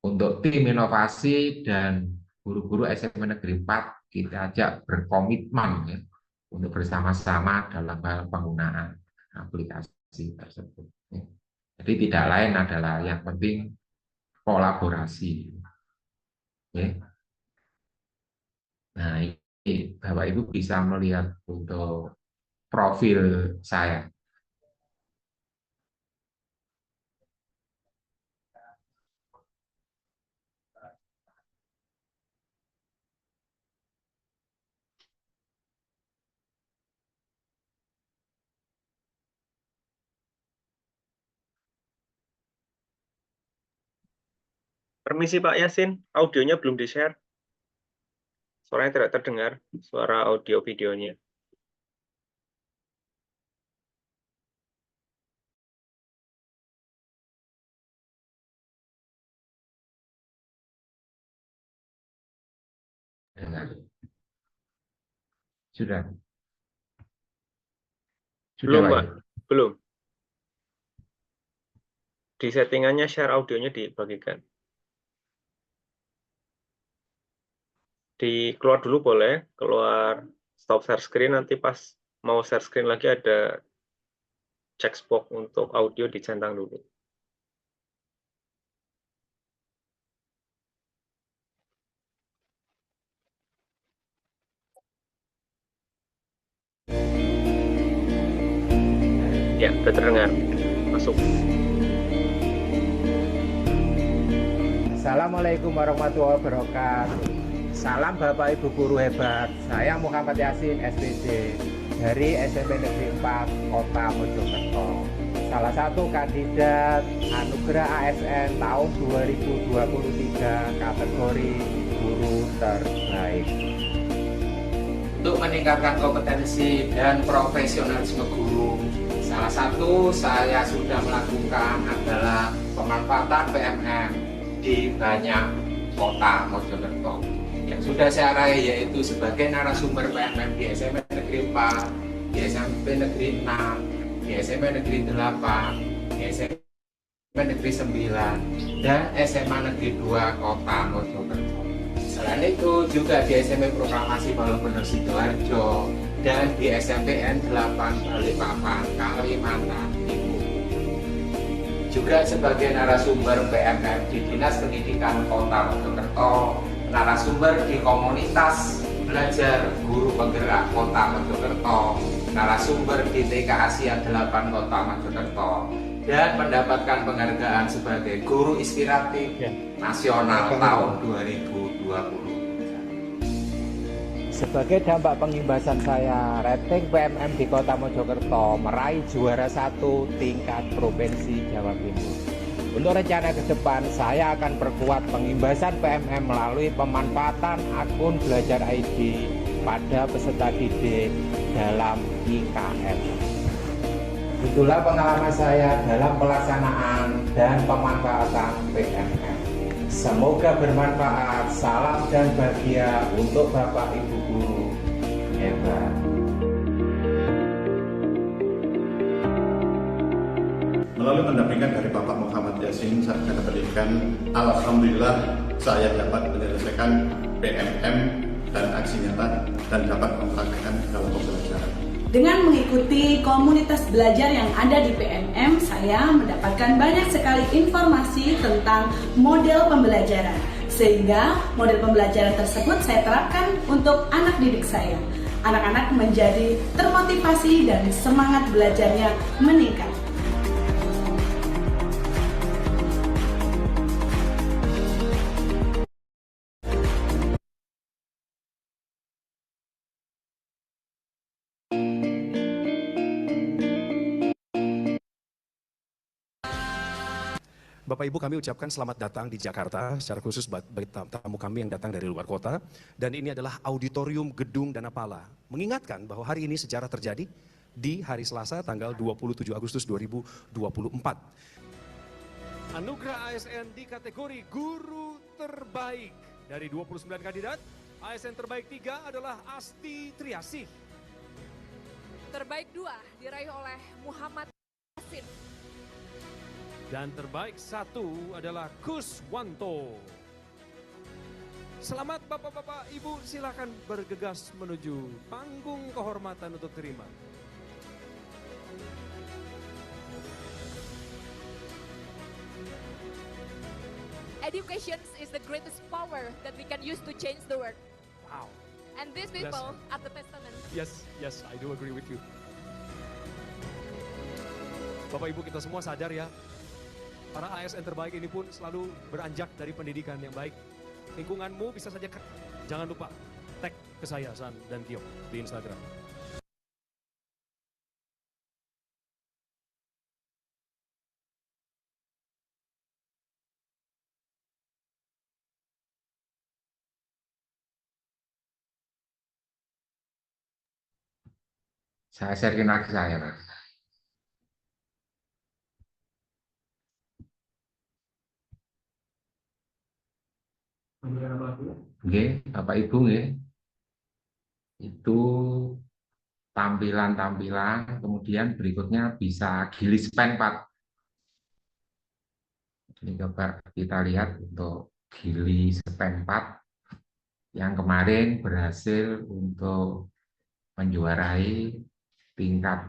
untuk tim inovasi dan guru-guru SMP Negeri 4, kita ajak berkomitmen ya, untuk bersama-sama dalam hal penggunaan aplikasi tersebut. Jadi tidak lain adalah yang penting kolaborasi. Nah, ini Bapak Ibu bisa melihat untuk profil saya. Permisi Pak Yasin, audionya belum di-share. Suaranya tidak terdengar, suara audio videonya. Sudah. Sudah, Belum Pak. Pak, belum. Di settingannya share audionya dibagikan. Keluar dulu boleh, keluar stop share screen, nanti pas mau share screen lagi ada checkbox untuk audio dicentang dulu. Ya, sudah terdengar. Masuk. Assalamualaikum warahmatullahi wabarakatuh. Salam Bapak Ibu guru hebat. Saya Muhammad Yasin SPJ dari SMP Negeri 4 Kota Mojokerto. Salah satu kandidat Anugerah ASN tahun 2023 kategori guru terbaik. Untuk meningkatkan kompetensi dan profesionalisme guru, salah satu saya sudah melakukan adalah pemanfaatan PMM di banyak kota Mojokerto. Yang sudah saya raih yaitu sebagai narasumber PMM di SMP Negeri 4, di SMP Negeri 6, di SMP Negeri 8, di SMP Negeri 9, dan SMA Negeri 2 Kota Mojokerto. Selain itu juga di SMP Proklamasi Balonbener Sidoarjo dan di SMPN 8 Balikpapan, Kalimantan Timur. Juga sebagai narasumber PMM di Dinas Pendidikan Kota Mojokerto, narasumber di komunitas belajar guru penggerak Kota Mojokerto, narasumber di TK Asia 8 Kota Mojokerto, dan mendapatkan penghargaan sebagai guru inspiratif nasional tahun 2020. Sebagai dampak pengimbasan saya, rating PMM di Kota Mojokerto meraih juara 1 tingkat Provinsi Jawa Timur. Untuk rencana ke depan, saya akan perkuat pengimbasan PMM melalui pemanfaatan akun Belajar ID pada peserta didik dalam IKM. Itulah pengalaman saya dalam pelaksanaan dan pemanfaatan PMM. Semoga bermanfaat. Salam dan bahagia untuk Bapak Ibu guru hebat. Melalui pendampingan dari Bapak Muhammad Yasin, Sarjana Pendidikan, alhamdulillah saya dapat menyelesaikan PMM dan aksi nyata dan dapat mempraktekkan dalam pembelajaran. Dengan mengikuti komunitas belajar yang ada di PMM, saya mendapatkan banyak sekali informasi tentang model pembelajaran. Sehingga model pembelajaran tersebut saya terapkan untuk anak didik saya. Anak-anak menjadi termotivasi dan semangat belajarnya meningkat. Bapak Ibu, kami ucapkan selamat datang di Jakarta, secara khusus bagi tamu kami yang datang dari luar kota. Dan ini adalah auditorium Gedung Danapala. Mengingatkan bahwa hari ini sejarah terjadi di hari Selasa tanggal 27 Agustus 2024. Anugerah ASN di kategori Guru Terbaik. Dari 29 kandidat, ASN Terbaik 3 adalah Asti Triasih. Terbaik 2 diraih oleh Muhammad Yasin. Dan terbaik 1 adalah Kuswanto. Selamat Bapak-Bapak, Ibu, silakan bergegas menuju panggung kehormatan untuk terima. Education is the greatest power that we can use to change the world. Wow. And these people are the testament. Yes, I do agree with you. Bapak Ibu, kita semua sadar ya, para ASN terbaik ini pun selalu beranjak dari pendidikan yang baik. Lingkunganmu bisa saja, jangan lupa tag ke saya, San dan Tio, di Instagram. Saya sharein lagi saya, Mas. Oke, Bapak Ibu, itu tampilan-tampilan, kemudian berikutnya bisa gilis pen, Pak. Ini coba kita lihat untuk gilis pen 4 yang kemarin berhasil untuk menjuarai tingkat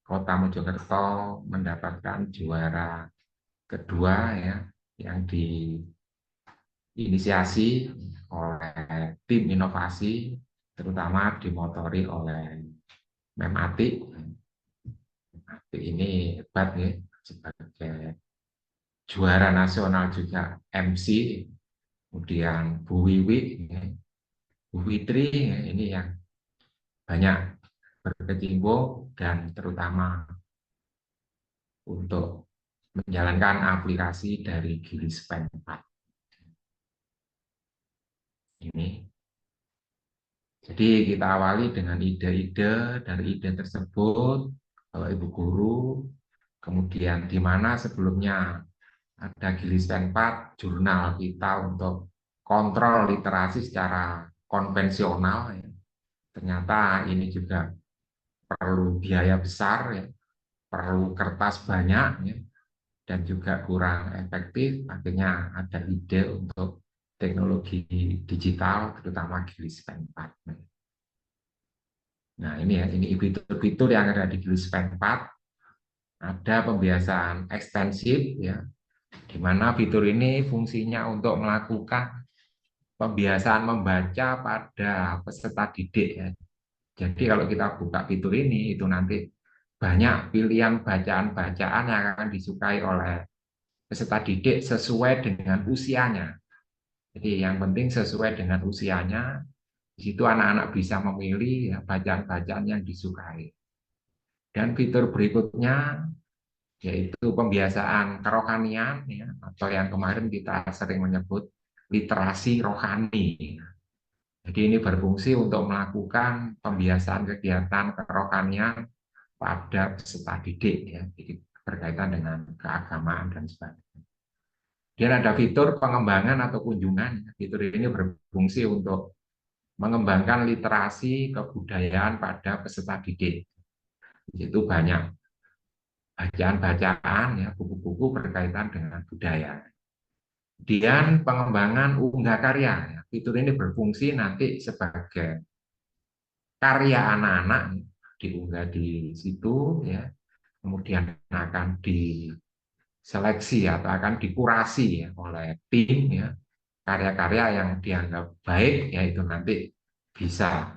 Kota Mojokerto, mendapatkan juara kedua ya, yang diinisiasi oleh tim inovasi, terutama dimotori oleh Mem Atik. Atik ini hebat ya, sebagai juara nasional juga MC, kemudian Bu Wiwi, Bu Fitri, ini yang banyak berkecimpung dan terutama untuk menjalankan aplikasi dari Gilis Pen 4. Ini. Jadi kita awali dengan ide-ide, dari ide tersebut, Bapak Ibu Guru, kemudian di mana sebelumnya ada Gilis Pen 4, jurnal kita untuk kontrol literasi secara konvensional. Ya. Ternyata ini juga perlu biaya besar, ya, perlu kertas banyak, ya, dan juga kurang efektif. Akhirnya ada ide untuk teknologi digital, terutama Gilis Pen 4. Nah ini ya, ini fitur-fitur yang ada di Gilis Pen 4. Ada pembiasaan ekstensif, ya, di mana fitur ini fungsinya untuk melakukan pembiasaan membaca pada peserta didik. Ya. Jadi kalau kita buka fitur ini, itu nanti banyak pilihan bacaan-bacaan yang akan disukai oleh peserta didik sesuai dengan usianya. Jadi yang penting sesuai dengan usianya, di situ anak-anak bisa memilih ya, bacaan-bacaan yang disukai. Dan fitur berikutnya yaitu pembiasaan kerohanian, ya, atau yang kemarin kita sering menyebut literasi rohani. Jadi ini berfungsi untuk melakukan pembiasaan kegiatan kerohanian pada peserta didik, ya, jadi berkaitan dengan keagamaan dan sebagainya. Dan ada fitur pengembangan atau kunjungan. Fitur ini berfungsi untuk mengembangkan literasi kebudayaan pada peserta didik. Itu banyak bacaan-bacaan, ya, buku-buku berkaitan dengan budaya. Dan pengembangan unggah karya. Ya. Fitur ini berfungsi nanti sebagai karya anak-anak diunggah di situ ya, kemudian akan diseleksi atau akan dikurasi ya oleh tim ya, karya-karya yang dianggap baik ya itu nanti bisa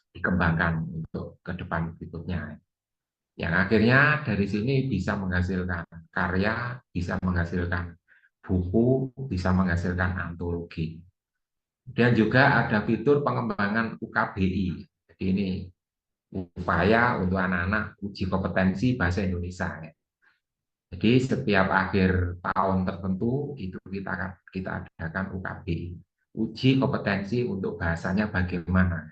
dikembangkan untuk ke depan berikutnya. Yang akhirnya dari sini bisa menghasilkan karya, bisa menghasilkan buku, bisa menghasilkan antologi. Dan juga ada fitur pengembangan UKBI. Jadi ini upaya untuk anak-anak uji kompetensi bahasa Indonesia. Jadi setiap akhir tahun tertentu itu kita adakan UKBI, uji kompetensi untuk bahasanya bagaimana.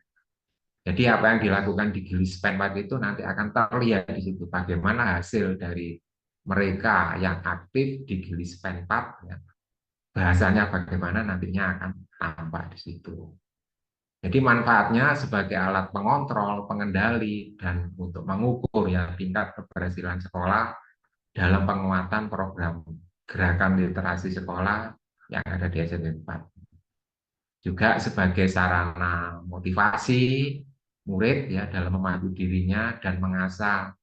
Jadi apa yang dilakukan di Gilis Penpad itu nanti akan terlihat di situ bagaimana hasil dari mereka yang aktif di Gilis Penpad, ya. Bahasanya bagaimana nantinya akan tampak di situ. Jadi manfaatnya sebagai alat pengontrol, pengendali, dan untuk mengukur ya tingkat keberhasilan sekolah dalam penguatan program gerakan literasi sekolah yang ada di SMP 4. Juga sebagai sarana motivasi murid ya dalam memadu dirinya dan mengasah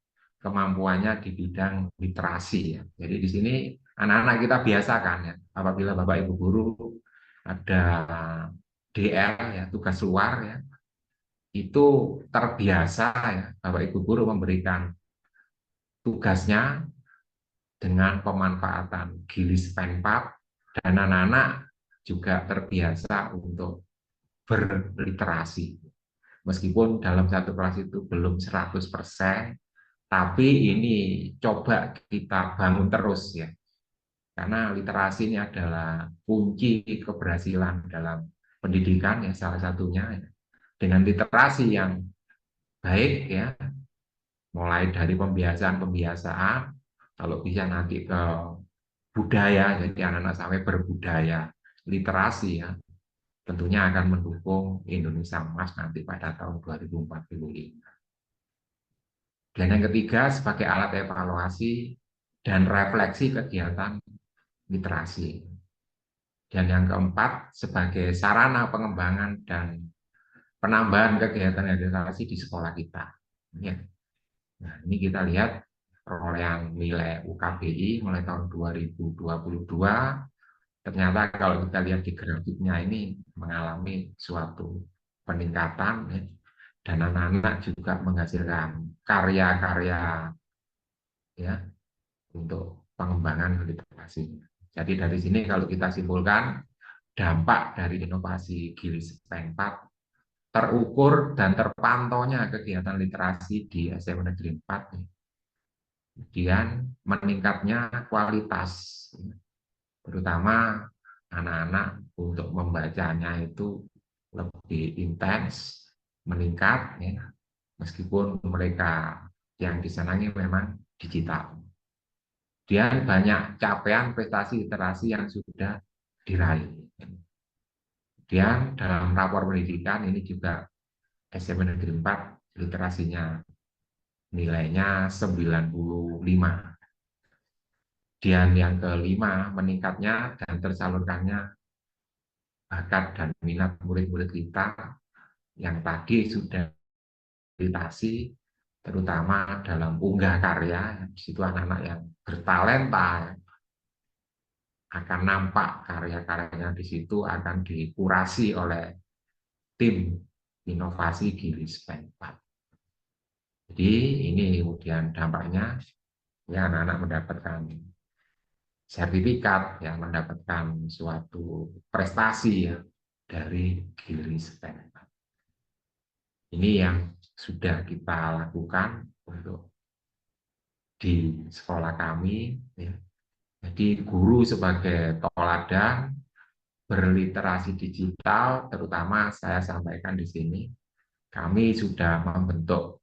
kemampuannya di bidang literasi ya. Jadi di sini anak-anak kita biasakan ya, apabila Bapak Ibu guru ada DL ya, tugas luar ya, itu terbiasa ya Bapak Ibu guru memberikan tugasnya dengan pemanfaatan Gilis Penpad, dan anak-anak juga terbiasa untuk berliterasi. Meskipun dalam satu kelas itu belum 100%, tapi ini coba kita bangun terus ya. Karena literasi ini adalah kunci keberhasilan dalam pendidikan ya, salah satunya ya. Dengan literasi yang baik ya, mulai dari pembiasaan, kalau bisa nanti ke budaya, jadi anak-anak sampai berbudaya literasi ya, tentunya akan mendukung Indonesia Emas nanti pada tahun 2045. Dan yang ketiga sebagai alat evaluasi dan refleksi kegiatan literasi. Dan yang keempat sebagai sarana pengembangan dan penambahan kegiatan literasi di sekolah kita. Ya. Nah, ini kita lihat perolehan nilai UKBI mulai tahun 2022. Ternyata kalau kita lihat di grafiknya ini mengalami suatu peningkatan ya, dan anak-anak juga menghasilkan karya-karya ya untuk pengembangan literasi. Jadi dari sini kalau kita simpulkan dampak dari inovasi Gilis Penpad terukur dan terpantaunya kegiatan literasi di SMA Negeri 4 ya. Kemudian meningkatnya kualitas terutama anak-anak untuk membacanya itu lebih intens, meningkat ya, meskipun mereka yang disenangi memang digital. Dan banyak capaian prestasi literasi yang sudah diraih. Kemudian dalam rapor pendidikan ini juga SMA Negeri 4 literasinya nilainya 95. Dan yang kelima, meningkatnya dan tersalurkannya bakat dan minat murid-murid kita yang tadi sudah literasi, terutama dalam unggah karya. Di situ anak-anak yang bertalenta akan nampak karya-karyanya di situ akan dikurasi oleh tim inovasi Gilis Penpad. Jadi ini kemudian dampaknya ya anak-anak mendapatkan sertifikat yang mendapatkan suatu prestasi ya dari Gilis Penpad. Ini yang sudah kita lakukan untuk di sekolah kami ya. Jadi guru sebagai toladan berliterasi digital, terutama saya sampaikan di sini kami sudah membentuk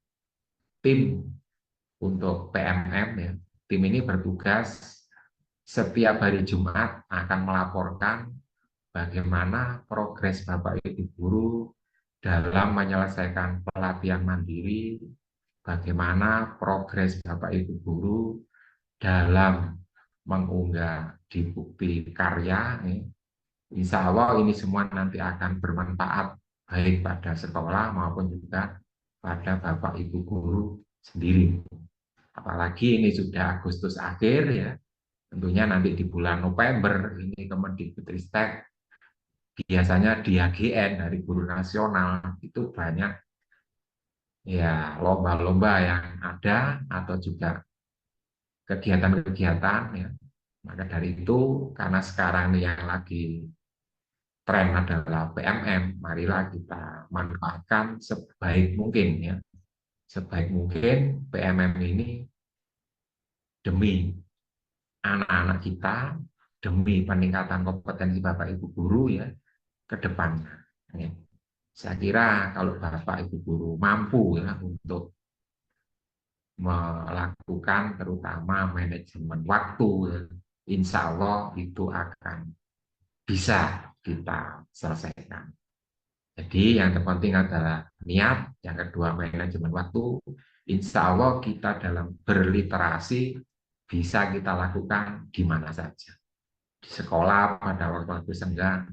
tim untuk PMM ya. Tim ini bertugas setiap hari Jumat akan melaporkan bagaimana progres Bapak Ibu guru dalam menyelesaikan pelatihan mandiri, bagaimana progres Bapak Ibu guru dalam mengunggah di bukti karya. Insya Allah ini semua nanti akan bermanfaat baik pada sekolah maupun juga pada Bapak Ibu guru sendiri. Apalagi ini sudah Agustus akhir ya, tentunya nanti di bulan November ini Kemendikbudristek biasanya di HGN, Hari Guru Nasional, itu banyak ya lomba-lomba yang ada atau juga kegiatan-kegiatan ya. Maka dari itu karena sekarang ini yang lagi tren adalah PMM, marilah kita manfaatkan sebaik mungkin ya. Sebaik mungkin PMM ini demi anak-anak kita, demi peningkatan kompetensi Bapak Ibu guru ya ke depannya. Ya. Saya kira kalau Bapak Ibu guru mampu ya untuk melakukan terutama manajemen waktu, insya Allah itu akan bisa kita selesaikan. Jadi yang terpenting adalah niat, yang kedua manajemen waktu, insya Allah kita dalam berliterasi bisa kita lakukan di mana saja. Di sekolah pada waktu-waktu senggang,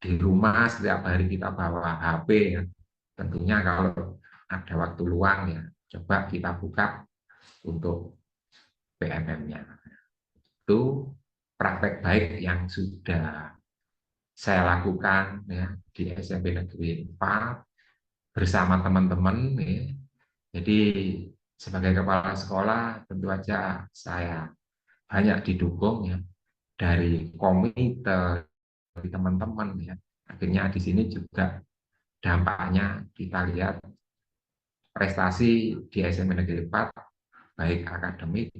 di rumah setiap hari kita bawa HP ya. Tentunya kalau ada waktu luang ya coba kita buka untuk PMM-nya. Itu praktek baik yang sudah saya lakukan ya di SMP Negeri 4 bersama teman-teman ya. Jadi sebagai kepala sekolah tentu aja saya banyak didukung ya dari komite, dari teman-teman ya. Akhirnya di sini juga dampaknya kita lihat prestasi di SMP Negeri 4 baik akademik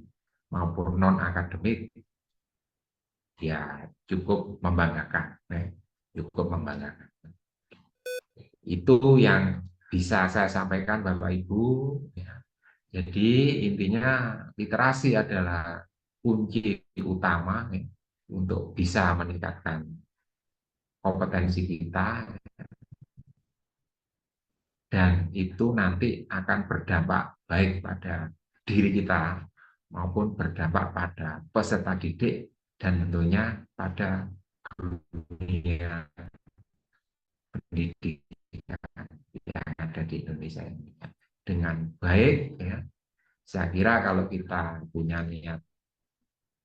maupun non akademik ya cukup membanggakan ya. Cukup membanggakan. Itu yang bisa saya sampaikan Bapak Ibu ya. Jadi intinya literasi adalah kunci utama ya, untuk bisa meningkatkan kompetensi kita dan itu nanti akan berdampak baik pada diri kita maupun berdampak pada peserta didik dan tentunya pada dunia pendidikan yang ada di Indonesia ini. Dengan baik ya, saya kira kalau kita punya niat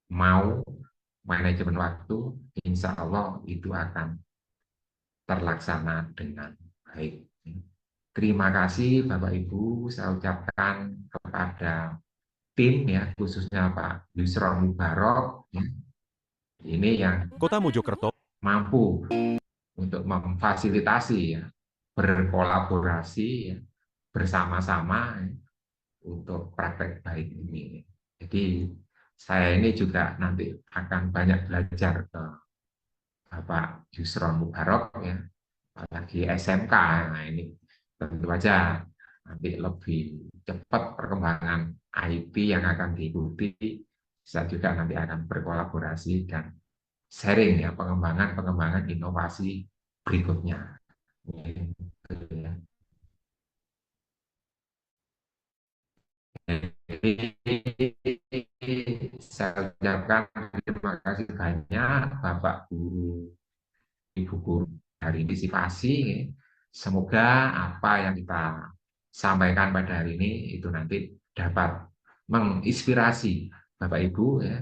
mau manajemen waktu, insya Allah itu akan terlaksana dengan baik. Terima kasih Bapak Ibu, saya ucapkan kepada tim ya, khususnya Pak Yusron Mubarok ya. Ini yang Kota Mojokerto mampu untuk memfasilitasi ya, berkolaborasi ya, bersama-sama ya, untuk praktek baik ini. Jadi saya ini juga nanti akan banyak belajar ke Bapak Yusron Mubarok ya, apalagi SMK. Nah ini tentu saja nanti lebih cepat perkembangan IT yang akan diikuti. Saya juga nanti akan berkolaborasi dan sharing ya pengembangan inovasi berikutnya. Saya ucapkan terima kasih banyak Bapak Guru, Ibu Guru dari antisipasi. Semoga apa yang kita sampaikan pada hari ini itu nanti dapat menginspirasi Bapak Ibu ya.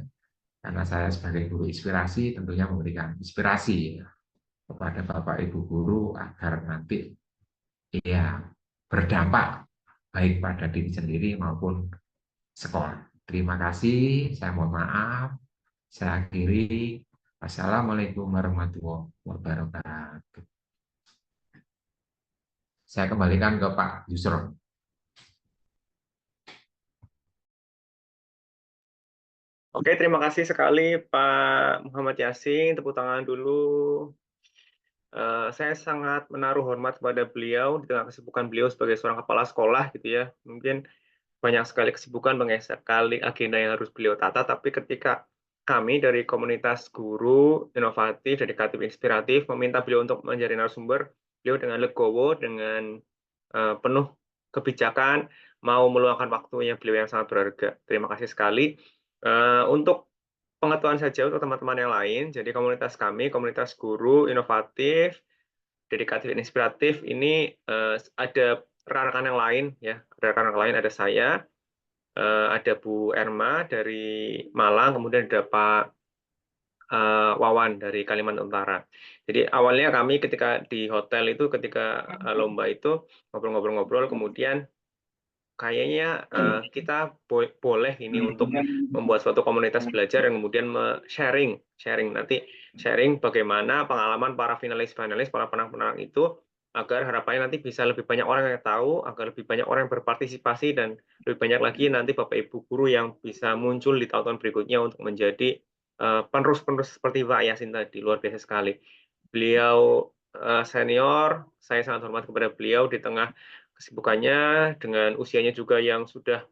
Karena saya sebagai guru inspirasi tentunya memberikan inspirasi ya, kepada Bapak Ibu guru agar nanti ya berdampak baik pada diri sendiri maupun sekolah. Terima kasih, saya mohon maaf. Saya akhiri. Wassalamualaikum warahmatullahi wabarakatuh. Saya kembalikan ke Pak Yusron. Oke, terima kasih sekali Pak Muhammad Yasin. Tepuk tangan dulu. Saya sangat menaruh hormat kepada beliau di tengah kesibukan beliau sebagai seorang kepala sekolah gitu ya. Mungkin banyak sekali kesibukan, banyak sekali agenda yang harus beliau tata, tapi ketika kami dari komunitas guru inovatif, dedikatif, inspiratif meminta beliau untuk menjadi narasumber, beliau dengan legowo, dengan penuh kebijakan, mau meluangkan waktunya beliau yang sangat berharga. Terima kasih sekali. Untuk pengetahuan saja untuk teman-teman yang lain, jadi komunitas kami, komunitas guru inovatif, dedikatif, inspiratif, ini ada rekan-rekan yang lain ya, rekan-rekan yang lain ada saya, ada Bu Erma dari Malang, kemudian ada Pak Wawan dari Kalimantan Utara. Jadi awalnya kami ketika di hotel itu ketika lomba itu ngobrol-ngobrol-ngobrol, kemudian kayaknya kita boleh ini untuk membuat suatu komunitas belajar yang kemudian sharing bagaimana pengalaman para finalis-finalis, para penang-penang itu, agar harapannya nanti bisa lebih banyak orang yang tahu, agar lebih banyak orang yang berpartisipasi, dan lebih banyak lagi nanti Bapak Ibu guru yang bisa muncul di tahun-tahun berikutnya untuk menjadi penerus-penerus seperti Pak Yasin tadi. Luar biasa sekali. Beliau senior, saya sangat hormat kepada beliau di tengah kesibukannya, dengan usianya juga yang sudah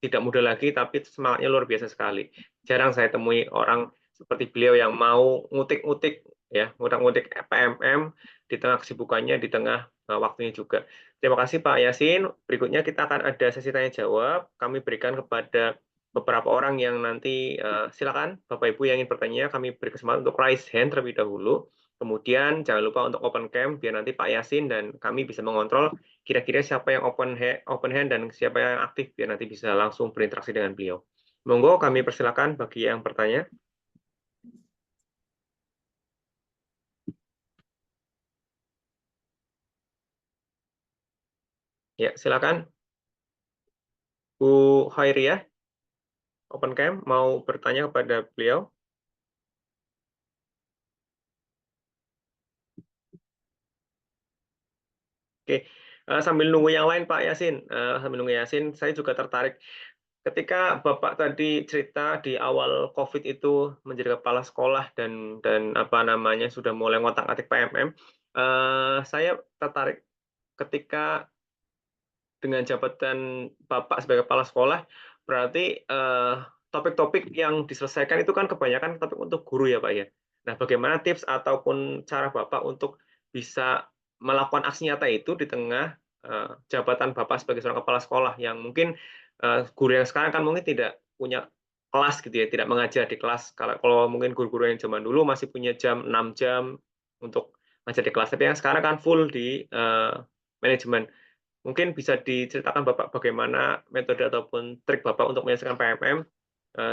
tidak muda lagi, tapi semangatnya luar biasa sekali. Jarang saya temui orang seperti beliau yang mau ngutik-ngutik ya, ngutik-ngutik PMM di tengah kesibukannya, di tengah waktunya juga. Terima kasih Pak Yasin. Berikutnya kita akan ada sesi tanya jawab. Kami berikan kepada beberapa orang yang nanti silakan Bapak Ibu yang ingin bertanya, kami beri kesempatan untuk raise hand terlebih dahulu. Kemudian jangan lupa untuk open cam biar nanti Pak Yasin dan kami bisa mengontrol kira-kira siapa yang open hand dan siapa yang aktif biar nanti bisa langsung berinteraksi dengan beliau. Monggo kami persilakan bagi yang bertanya. Ya, silakan. Bu Khairiyah, open cam, mau bertanya kepada beliau? Oke, sambil nunggu yang lain Pak Yasin, saya juga tertarik. Ketika Bapak tadi cerita di awal COVID itu menjadi kepala sekolah dan apa namanya sudah mulai ngotak-atik PMM, saya tertarik ketika dengan jabatan Bapak sebagai kepala sekolah, berarti topik-topik yang diselesaikan itu kan kebanyakan topik untuk guru ya Pak ya. Nah, bagaimana tips ataupun cara Bapak untuk bisa melakukan aksi nyata itu di tengah jabatan Bapak sebagai seorang kepala sekolah yang mungkin guru yang sekarang kan mungkin tidak punya kelas gitu ya, tidak mengajar di kelas. Kalau mungkin guru-guru yang zaman dulu masih punya 6 jam untuk mengajar di kelas, tapi yang sekarang kan full di manajemen. Mungkin bisa diceritakan Bapak bagaimana metode ataupun trik Bapak untuk menyelesaikan PMM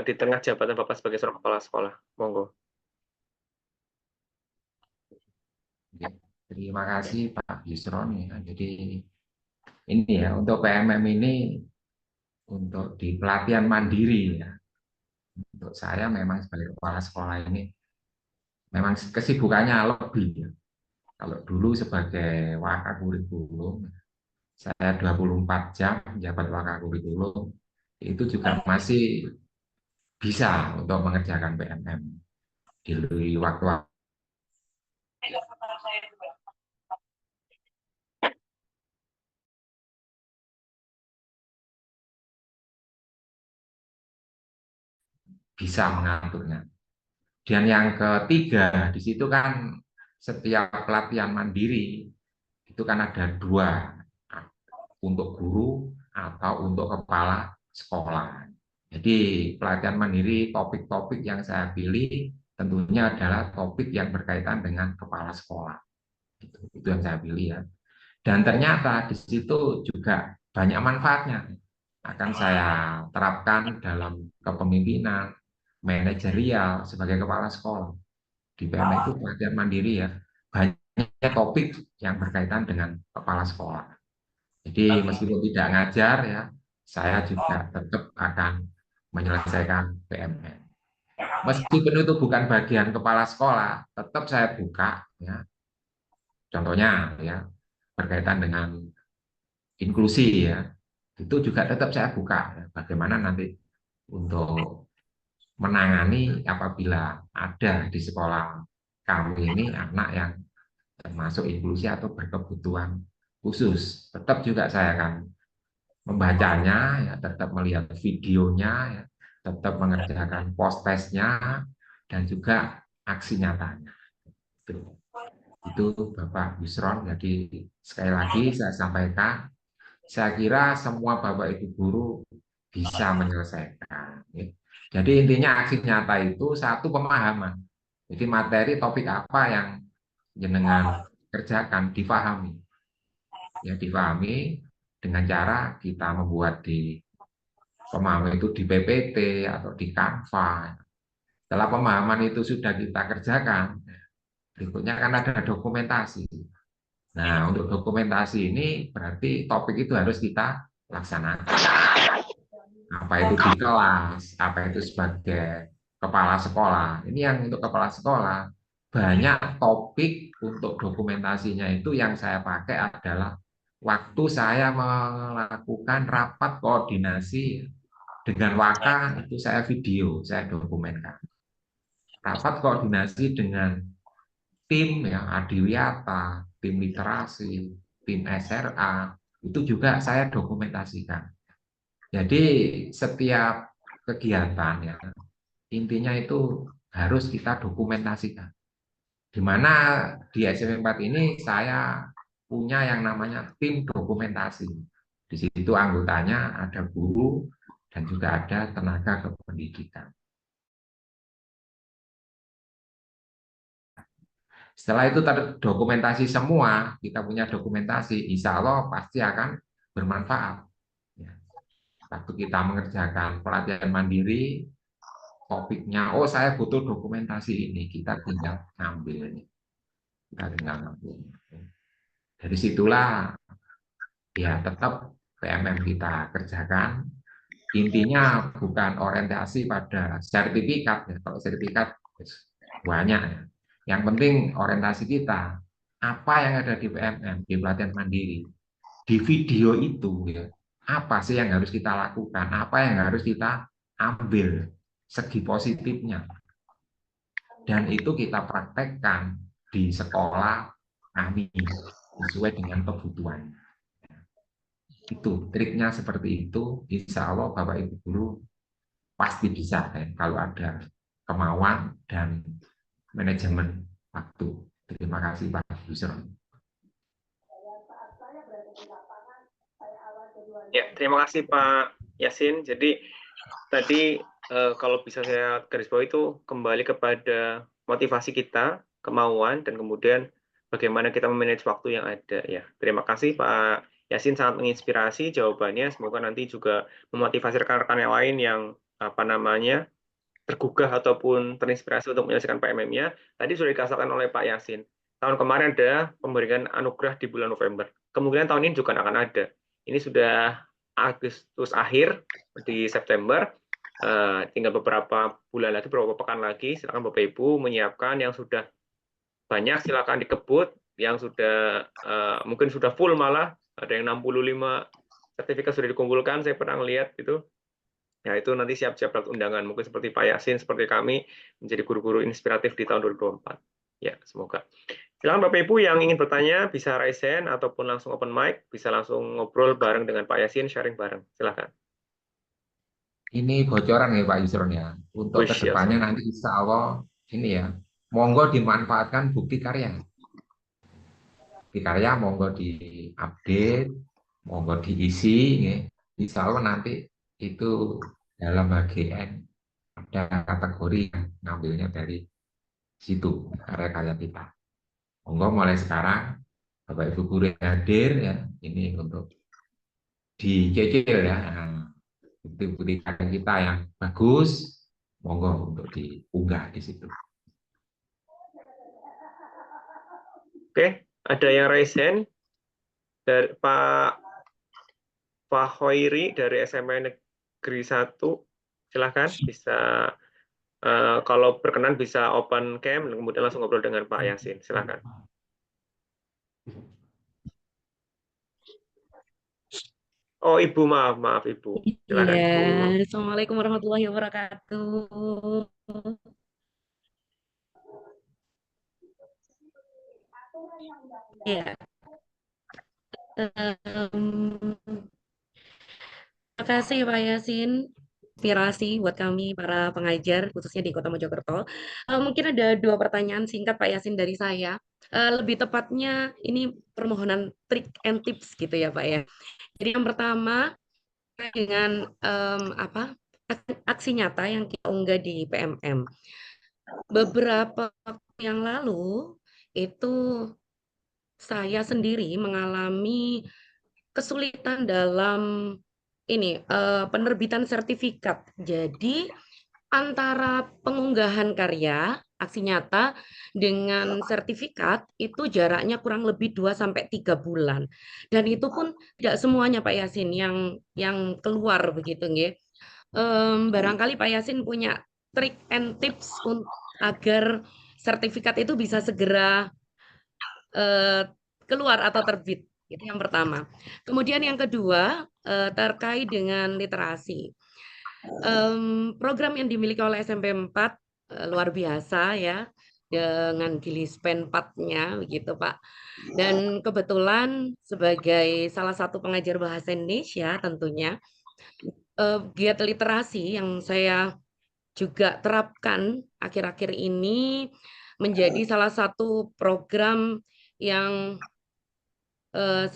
di tengah jabatan Bapak sebagai seorang kepala sekolah. Monggo. Terima kasih Pak Yusron ya. Jadi ini ya untuk PMM ini untuk di pelatihan mandiri ya. Untuk saya memang sebagai kepala sekolah ini memang kesibukannya lebih ya. Kalau dulu sebagai wakakurikulum saya 24 jam menjabat wakakurikulum itu juga masih bisa untuk mengerjakan PMM di waktu bisa mengaturnya. Dan yang ketiga di situ kan setiap pelatihan mandiri itu kan ada dua, untuk guru atau untuk kepala sekolah. Jadi pelatihan mandiri topik-topik yang saya pilih tentunya adalah topik yang berkaitan dengan kepala sekolah. Itu yang saya pilih ya. Dan ternyata di situ juga banyak manfaatnya. Akan saya terapkan dalam kepemimpinan, manajerial sebagai kepala sekolah. Di PMM itu pelatihan mandiri ya. Banyak topik yang berkaitan dengan kepala sekolah. Jadi meskipun tidak ngajar ya, saya juga tetap akan menyelesaikan PMM. Meskipun itu bukan bagian kepala sekolah, tetap saya buka ya. Contohnya ya berkaitan dengan inklusi ya. Itu juga tetap saya buka ya. Bagaimana nanti untuk menangani apabila ada di sekolah kami ini anak yang termasuk inklusi atau berkebutuhan khusus. Tetap juga saya akan membacanya, ya, tetap melihat videonya, ya, tetap mengerjakan post-testnya, dan juga aksi nyatanya. Itu Bapak Yusron. Jadi sekali lagi saya sampaikan, saya kira semua Bapak Ibu guru bisa menyelesaikan. Jadi intinya aksi nyata itu satu pemahaman. Jadi materi topik apa yang jenengan kerjakan dipahami. ya difahami dengan cara kita membuat di pemahaman itu di PPT atau di Canva. Setelah pemahaman itu sudah kita kerjakan, berikutnya kan ada dokumentasi. Nah, untuk dokumentasi ini berarti topik itu harus kita laksanakan. Apa itu di kelas, apa itu sebagai kepala sekolah. Ini yang untuk kepala sekolah, banyak topik untuk dokumentasinya itu yang saya pakai adalah waktu saya melakukan rapat koordinasi dengan Waka, itu saya video, saya dokumenkan. Rapat koordinasi dengan tim yang Adiwiyata, tim literasi, tim SRA, itu juga saya dokumentasikan. Jadi setiap kegiatan ya, intinya itu harus kita dokumentasikan. Di mana di SMP 4 ini saya punya yang namanya tim dokumentasi. Di situ anggotanya ada guru dan juga ada tenaga kependidikan. Setelah itu terdokumentasi semua, kita punya dokumentasi, insya Allah pasti akan bermanfaat. Ya. Waktu kita mengerjakan pelatihan mandiri, topiknya, oh saya butuh dokumentasi ini, kita tinggal ngambil ini. Kita tinggal ngambil. Dari situlah, ya tetap PMM kita kerjakan. Intinya bukan orientasi pada sertifikat, ya. Kalau sertifikat banyak ya. Yang penting orientasi kita, apa yang ada di PMM, di pelatihan mandiri, di video itu, ya, apa sih yang harus kita lakukan, apa yang harus kita ambil, segi positifnya. Dan itu kita praktekkan di sekolah kami, sesuai dengan kebutuhan. Itu, triknya seperti itu, insya Allah Bapak Ibu Guru pasti bisa, ya, kalau ada kemauan dan manajemen waktu. Terima kasih Pak Yusron. Ya, terima kasih Pak Yasin. Jadi tadi kalau bisa saya garis bawah itu kembali kepada motivasi kita, kemauan, dan kemudian bagaimana kita memanage waktu yang ada. Ya, terima kasih Pak Yasin, sangat menginspirasi jawabannya. Semoga nanti juga memotivasi rekan-rekan yang lain yang tergugah ataupun terinspirasi untuk menyelesaikan PMM-nya. Tadi sudah dikasihkan oleh Pak Yasin. Tahun kemarin ada pemberian anugerah di bulan November. Kemungkinan tahun ini juga akan ada. Ini sudah Agustus akhir, di September. Tinggal beberapa bulan lagi, beberapa pekan lagi. Silakan Bapak Ibu menyiapkan yang sudah banyak, silakan dikebut. Yang sudah mungkin sudah full malah, ada yang 65 sertifikat sudah dikumpulkan, saya pernah lihat itu. Ya, itu nanti siap-siap dapat undangan. Mungkin seperti Pak Yasin, seperti kami, menjadi guru-guru inspiratif di tahun 2024. Ya, semoga. Silakan Bapak Ibu yang ingin bertanya, bisa raise hand, ataupun langsung open mic, bisa langsung ngobrol bareng dengan Pak Yasin, sharing bareng. Silakan. Ini bocoran ya Pak Yusron ya. Untuk kedepannya nanti insya Allah, ini ya, monggo dimanfaatkan bukti karya. Bukti karya monggo diupdate, monggo diisi, ya. Insya Allah nanti itu dalam bagian ada kategori yang ngambilnya dari situ karya-karya kita. Monggo mulai sekarang Bapak Ibu guru yang hadir ya, ini untuk dicicil ya, bukti-bukti karya kita yang bagus, monggo untuk diunggah di situ. Oke, ada yang raise hand dari Pak Fahoiri dari SMA Negeri 1. Silahkan, bisa kalau berkenan bisa open cam, kemudian langsung ngobrol dengan Pak Yasin. Silahkan. Oh, Ibu, maaf Ibu. Silakan, Iya, Ibu. Assalamualaikum warahmatullahi wabarakatuh. Ya, terima kasih Pak Yasin. Inspirasi buat kami para pengajar khususnya di Kota Mojokerto. Mungkin ada 2 pertanyaan singkat Pak Yasin dari saya. Lebih tepatnya ini permohonan trik and tips gitu ya Pak ya. Jadi yang pertama dengan aksi nyata yang kita unggah di PMM. Beberapa waktu yang lalu itu saya sendiri mengalami kesulitan dalam ini penerbitan sertifikat. Jadi antara pengunggahan karya aksi nyata dengan sertifikat itu jaraknya kurang lebih 2 sampai 3 bulan. Dan itu pun tidak semuanya Pak Yasin yang keluar begitu nggih. Barangkali Pak Yasin punya trik and tips agar sertifikat itu bisa segera keluar atau terbit. Itu yang pertama. Kemudian yang kedua terkait dengan literasi. Program yang dimiliki oleh SMP 4 luar biasa ya, dengan Gilispen 4-nya begitu Pak. Dan kebetulan sebagai salah satu pengajar bahasa Indonesia tentunya giat literasi yang saya juga terapkan akhir-akhir ini menjadi salah satu program yang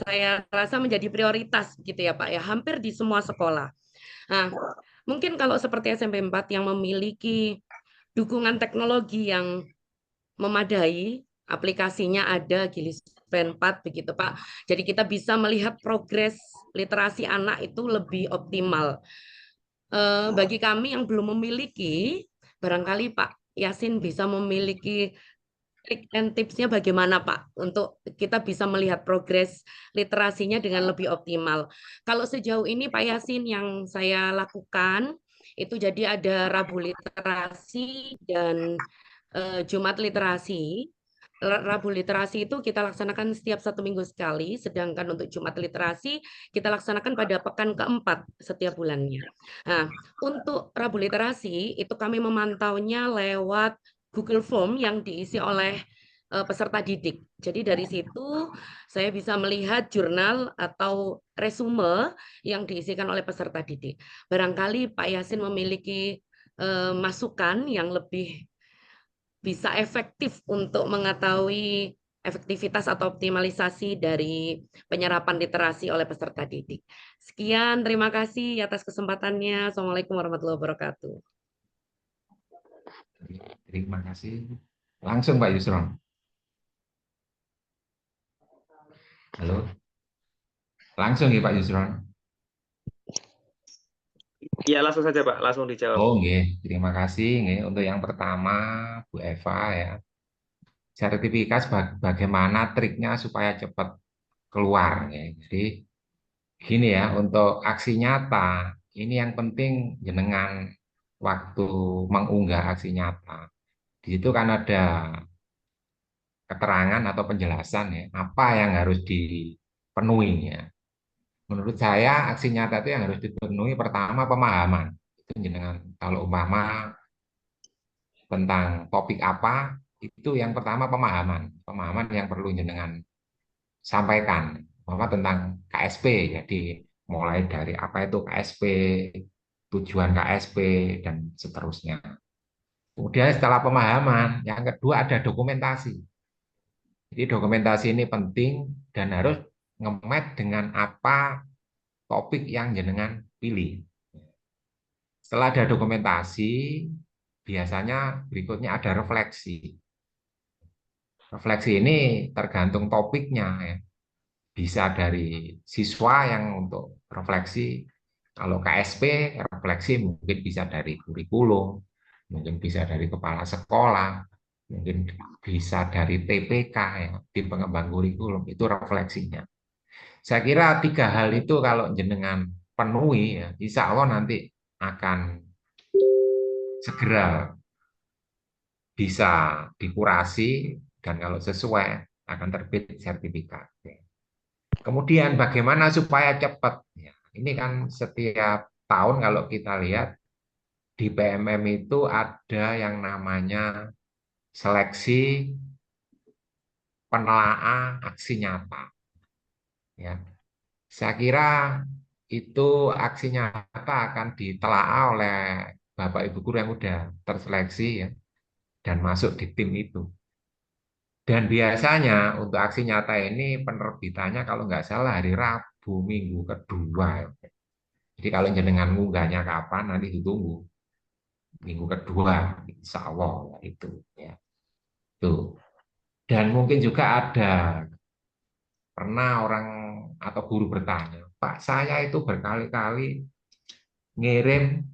saya rasa menjadi prioritas gitu ya Pak ya, hampir di semua sekolah. Nah, mungkin kalau seperti SMP 4 yang memiliki dukungan teknologi yang memadai, aplikasinya ada Gilispen 4 begitu Pak. Jadi kita bisa melihat progres literasi anak itu lebih optimal. Bagi kami yang belum memiliki, barangkali Pak Yasin bisa memiliki trik and tipsnya bagaimana Pak untuk kita bisa melihat progres literasinya dengan lebih optimal. Kalau sejauh ini Pak Yasin yang saya lakukan itu jadi ada Rabu Literasi dan Jumat Literasi. Rabu Literasi itu kita laksanakan setiap 1 minggu sekali, sedangkan untuk Jumat Literasi kita laksanakan pada pekan keempat setiap bulannya. Nah, untuk Rabu Literasi itu kami memantaunya lewat Google Form yang diisi oleh peserta didik. Jadi dari situ saya bisa melihat jurnal atau resume yang diisikan oleh peserta didik. Barangkali Pak Yasin memiliki masukan yang lebih bisa efektif untuk mengetahui efektivitas atau optimalisasi dari penyerapan literasi oleh peserta didik. Sekian, terima kasih atas kesempatannya. Assalamualaikum warahmatullahi wabarakatuh. Terima kasih. Langsung Pak Yusron. Halo. Langsung ya Pak Yusron. Iya, langsung saja Pak, langsung dijawab. Oh, nggih. Terima kasih nggih. Untuk yang pertama Bu Eva ya. Sertifikat bagaimana triknya supaya cepat keluar ya. Jadi gini ya, untuk aksi nyata ini yang penting jenengan waktu mengunggah aksi nyata. Di situ kan ada keterangan atau penjelasan ya, apa yang harus dipenuhi ya. Menurut saya aksi nyata itu yang harus dipenuhi pertama pemahaman. Itu jenengan kalau umpama tentang topik apa, itu yang pertama pemahaman. Pemahaman yang perlu jenengan sampaikan. Umpama tentang KSP, jadi mulai dari apa itu KSP, tujuan KSP, dan seterusnya. Kemudian setelah pemahaman, yang kedua ada dokumentasi. Jadi dokumentasi ini penting dan harus ngemet dengan apa topik yang jenengan pilih. Setelah ada dokumentasi, biasanya berikutnya ada refleksi. Refleksi ini tergantung topiknya ya. Bisa dari siswa yang untuk refleksi, kalau KSP refleksi mungkin bisa dari kurikulum, mungkin bisa dari kepala sekolah, mungkin bisa dari TPK ya, tim pengembang kurikulum, itu refleksinya. Saya kira 3 hal itu kalau jenengan penuhi ya, insya Allah nanti akan segera bisa dikurasi dan kalau sesuai akan terbit sertifikat. Kemudian bagaimana supaya cepat? Ya, ini kan setiap tahun kalau kita lihat di PMM itu ada yang namanya seleksi penelaah aksi nyata. Ya, saya kira itu aksi nyata akan ditelaah oleh Bapak Ibu guru yang udah terseleksi ya dan masuk di tim itu. Dan biasanya untuk aksi nyata ini penerbitannya kalau nggak salah hari Rabu minggu kedua. Jadi kalau jenengan ngunggahnya kapan nanti ditunggu minggu kedua, insya Allah itu ya. Tuh. Dan mungkin juga ada pernah orang atau guru bertanya, Pak, saya itu berkali-kali ngirim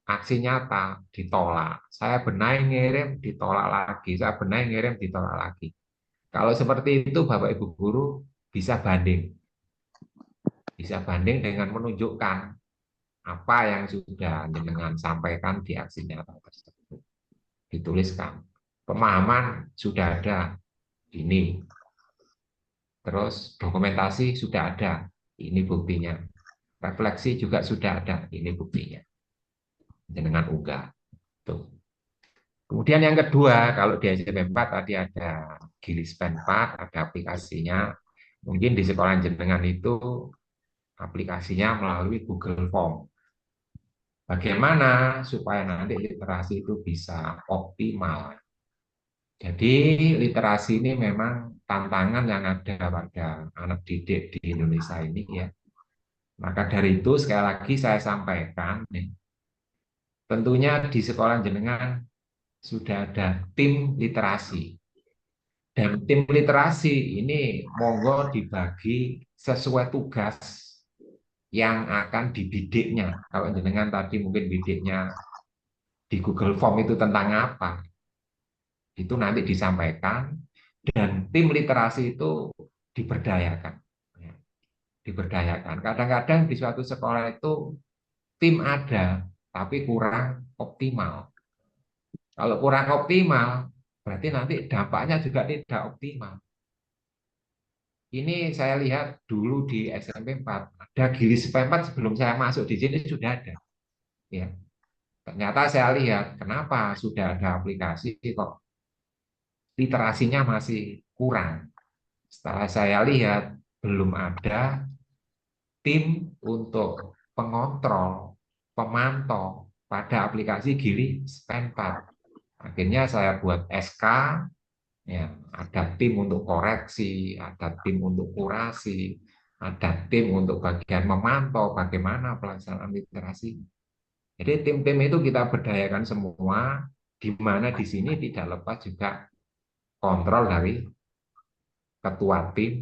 aksi nyata ditolak. Saya benahi ngirim ditolak lagi. Saya benahi ngirim ditolak lagi. Kalau seperti itu Bapak Ibu guru bisa banding. Bisa banding dengan menunjukkan apa yang sudah jenengan sampaikan di aksi nyata tersebut. Dituliskan. Pemahaman sudah ada. Ini. Terus dokumentasi sudah ada. Ini buktinya. Refleksi juga sudah ada. Ini buktinya. Jenengan unggah. Tuh. Kemudian yang kedua, kalau di SMP 4 tadi ada Gilispen 4, ada aplikasinya. Mungkin di sekolah jenengan itu aplikasinya melalui Google Form. Bagaimana supaya nanti literasi itu bisa optimal. Jadi literasi ini memang tantangan yang ada pada anak didik di Indonesia ini ya. Maka dari itu sekali lagi saya sampaikan nih, tentunya di sekolah jenengan sudah ada tim literasi. Dan tim literasi ini monggo dibagi sesuai tugas yang akan dibidiknya. Kalau jenengan tadi mungkin bidiknya di Google Form itu tentang apa, itu nanti disampaikan dan tim literasi itu diberdayakan. Diberdayakan. Kadang-kadang di suatu sekolah itu tim ada, tapi kurang optimal. Kalau kurang optimal, berarti nanti dampaknya juga tidak optimal. Ini saya lihat dulu di SMP 4, ada Gilispen 4 sebelum saya masuk di sini sudah ada. Ya. Ternyata saya lihat, kenapa sudah ada aplikasi kok literasinya masih kurang. Setelah saya lihat, belum ada tim untuk pengontrol, pemantau pada aplikasi Gilispen 4. Akhirnya saya buat SK, ya, ada tim untuk koreksi, ada tim untuk kurasi, ada tim untuk bagian memantau bagaimana pelaksanaan literasi. Jadi tim-tim itu kita berdayakan semua, di mana di sini tidak lepas juga kontrol dari ketua tim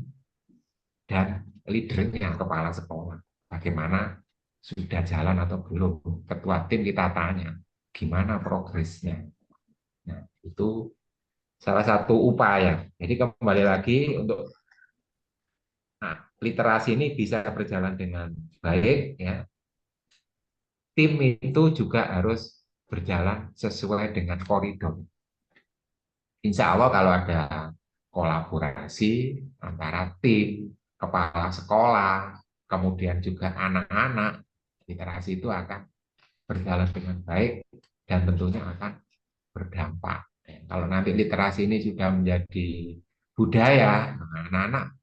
dan leadernya, kepala sekolah. Bagaimana sudah jalan atau belum? Ketua tim kita tanya, gimana progresnya? Nah, itu salah satu upaya. Jadi kembali lagi untuk literasi ini bisa berjalan dengan baik, ya. Tim itu juga harus berjalan sesuai dengan koridor. Insya Allah kalau ada kolaborasi antara tim, kepala sekolah, kemudian juga anak-anak, literasi itu akan berjalan dengan baik dan tentunya akan berdampak. Kalau nanti literasi ini sudah menjadi budaya, anak-anak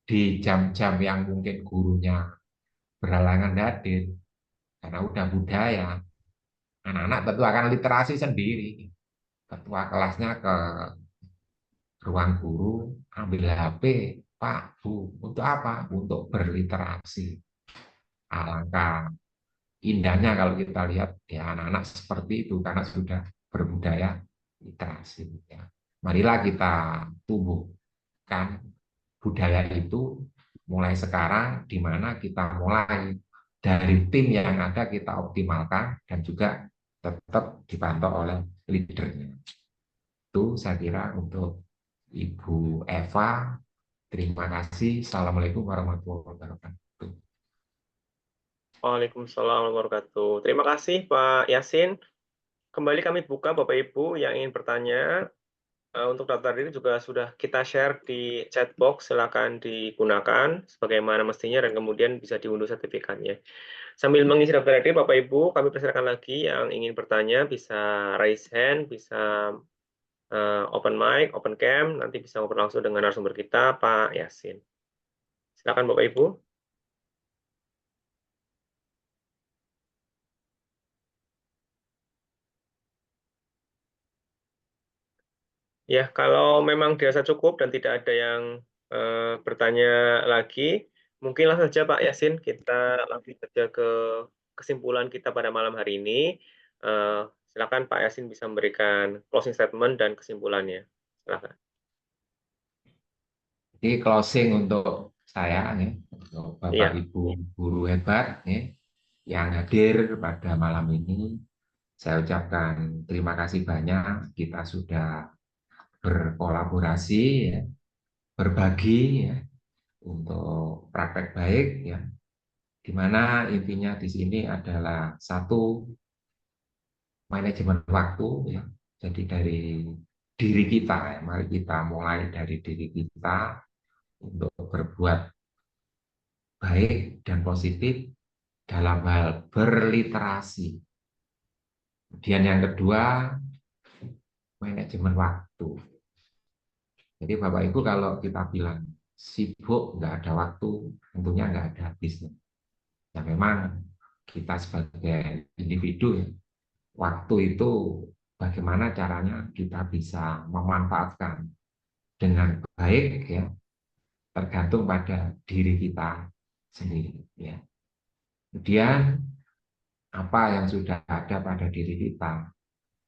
di jam-jam yang mungkin gurunya berhalangan hadir, karena udah budaya, anak-anak tentu akan literasi sendiri. Ketua kelasnya ke ruang guru, ambil HP, Pak, Bu, untuk apa? Untuk berliterasi. Alangkah indahnya kalau kita lihat ya anak-anak seperti itu karena sudah berbudaya literasi. Ya. Marilah kita tumbuhkan budaya itu mulai sekarang, di mana kita mulai dari tim yang ada kita optimalkan dan juga tetap dipantau oleh leadernya. Itu saya kira untuk Ibu Eva. Terima kasih. Assalamualaikum warahmatullahi wabarakatuh. Waalaikumsalam warahmatullahi wabarakatuh. Terima kasih Pak Yasin. Kembali kami buka Bapak Ibu yang ingin bertanya. Untuk daftar diri juga sudah kita share di chat box, silakan digunakan sebagaimana mestinya dan kemudian bisa diunduh sertifikatnya. Sambil mengisi daftar diri Bapak Ibu, kami persilakan lagi yang ingin bertanya bisa raise hand, bisa open mic, open cam, nanti bisa ngobrol langsung dengan narasumber kita Pak Yasin. Silakan Bapak Ibu. Ya, kalau memang dirasa cukup dan tidak ada yang bertanya lagi, mungkin langsung saja Pak Yasin, kita langsung saja ke kesimpulan kita pada malam hari ini. Silakan Pak Yasin bisa memberikan closing statement dan kesimpulannya. Silakan. Jadi closing untuk saya nih, untuk Bapak Iya. Ibu guru hebat nih, yang hadir pada malam ini, saya ucapkan terima kasih banyak. Kita sudah berkolaborasi, ya, berbagi ya, untuk praktek baik ya, di mana intinya di sini adalah satu, manajemen waktu ya. Jadi dari diri kita ya, mari kita mulai dari diri kita untuk berbuat baik dan positif dalam hal berliterasi. Kemudian yang kedua, manajemen waktu. Jadi Bapak Ibu kalau kita bilang sibuk, nggak ada waktu, tentunya nggak ada habisnya. Ya memang kita sebagai individu ya, waktu itu bagaimana caranya kita bisa memanfaatkan dengan baik ya, tergantung pada diri kita sendiri ya. Kemudian apa yang sudah ada pada diri kita,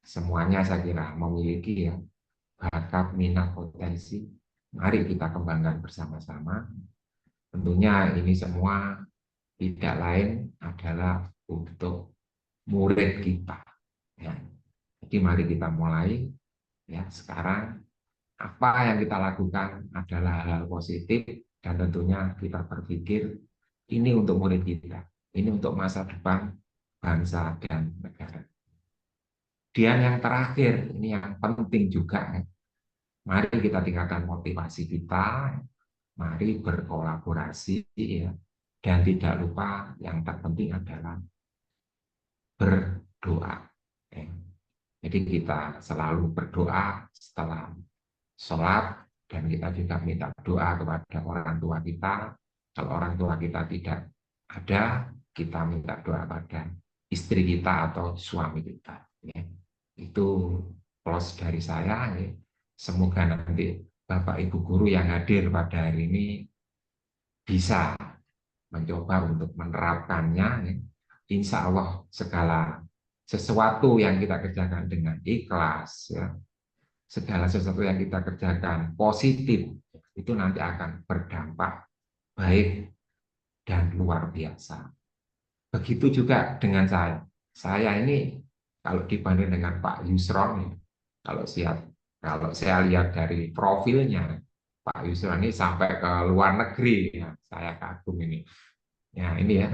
semuanya saya kira memiliki ya bakat, minat, potensi. Mari kita kembangkan bersama-sama. Tentunya ini semua tidak lain adalah untuk murid kita. Ya. Jadi mari kita mulai ya sekarang. Apa yang kita lakukan adalah hal positif dan tentunya kita berpikir ini untuk murid kita, ini untuk masa depan bangsa dan negara. Dan yang terakhir, ini yang penting juga, mari kita tingkatkan motivasi kita, mari berkolaborasi ya, dan tidak lupa yang terpenting adalah berdoa. Jadi kita selalu berdoa setelah sholat, dan kita juga minta doa kepada orang tua kita. Kalau orang tua kita tidak ada, kita minta doa pada istri kita atau suami kita. Ya. Itu close dari saya. Ya. Semoga nanti Bapak Ibu guru yang hadir pada hari ini bisa mencoba untuk menerapkannya. Ya. Insya Allah segala sesuatu yang kita kerjakan dengan ikhlas, ya, segala sesuatu yang kita kerjakan positif, itu nanti akan berdampak baik dan luar biasa. Begitu juga dengan saya. Saya ini kalau dibanding dengan Pak Yusron, kalau saya lihat dari profilnya, Pak Yusron ini sampai ke luar negeri, ya, saya kagum ini. Ya ini ya.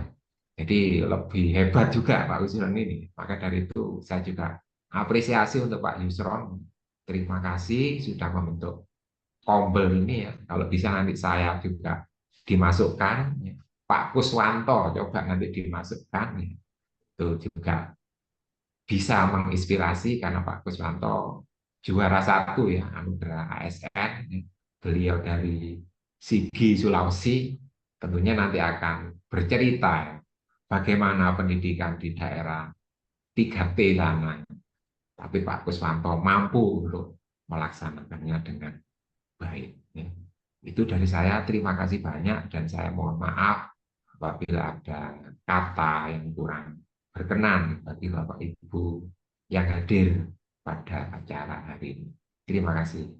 Jadi lebih hebat juga Pak Yusron ini. Maka dari itu saya juga apresiasi untuk Pak Yusron. Terima kasih sudah membentuk Kombel ini ya. Kalau bisa nanti saya juga dimasukkan. Ya. Pak Kuswanto coba nanti dimasukkan. Ya. Itu juga bisa menginspirasi karena Pak Kuswanto juara 1 ya, anugerah ASN. Ya. Beliau dari Sigi Sulawesi. Tentunya nanti akan bercerita ya, bagaimana pendidikan di daerah 3T sana. Tapi Pak Kuswanto mampu untuk melaksanakannya dengan baik. Ya. Itu dari saya, terima kasih banyak, dan saya mohon maaf apabila ada kata yang kurang berkenan bagi Bapak Ibu yang hadir pada acara hari ini. Terima kasih.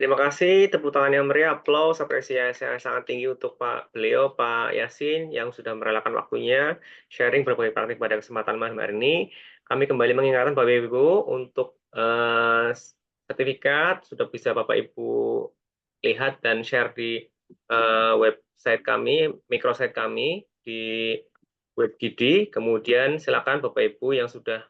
Terima kasih, tepuk tangan yang meriah, aplaus, apresiasi yang sangat tinggi untuk beliau, Pak Yasin, yang sudah merelakan waktunya sharing berbagai praktik pada kesempatan malam hari ini. Kami kembali mengingatkan Bapak Ibu untuk sertifikat sudah bisa Bapak Ibu lihat dan share di website kami, microsite kami di web GD. Kemudian silakan Bapak Ibu yang sudah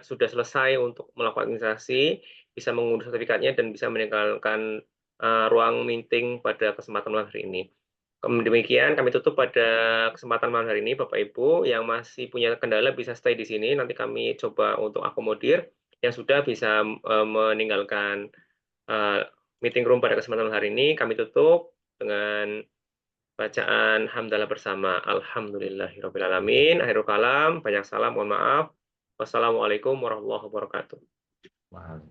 selesai untuk melakukan administrasi bisa mengunduh sertifikatnya dan bisa meninggalkan ruang meeting pada kesempatan malam hari ini. Demikian kami tutup pada kesempatan malam hari ini. Bapak Ibu yang masih punya kendala bisa stay di sini. Nanti kami coba untuk akomodir. Yang sudah bisa meninggalkan meeting room pada kesempatan malam hari ini. Kami tutup dengan bacaan hamdalah bersama. Alhamdulillahirrahmanirrahim. Akhirul kalam. Banyak salam. Mohon maaf. Wassalamualaikum warahmatullahi wabarakatuh. Wow.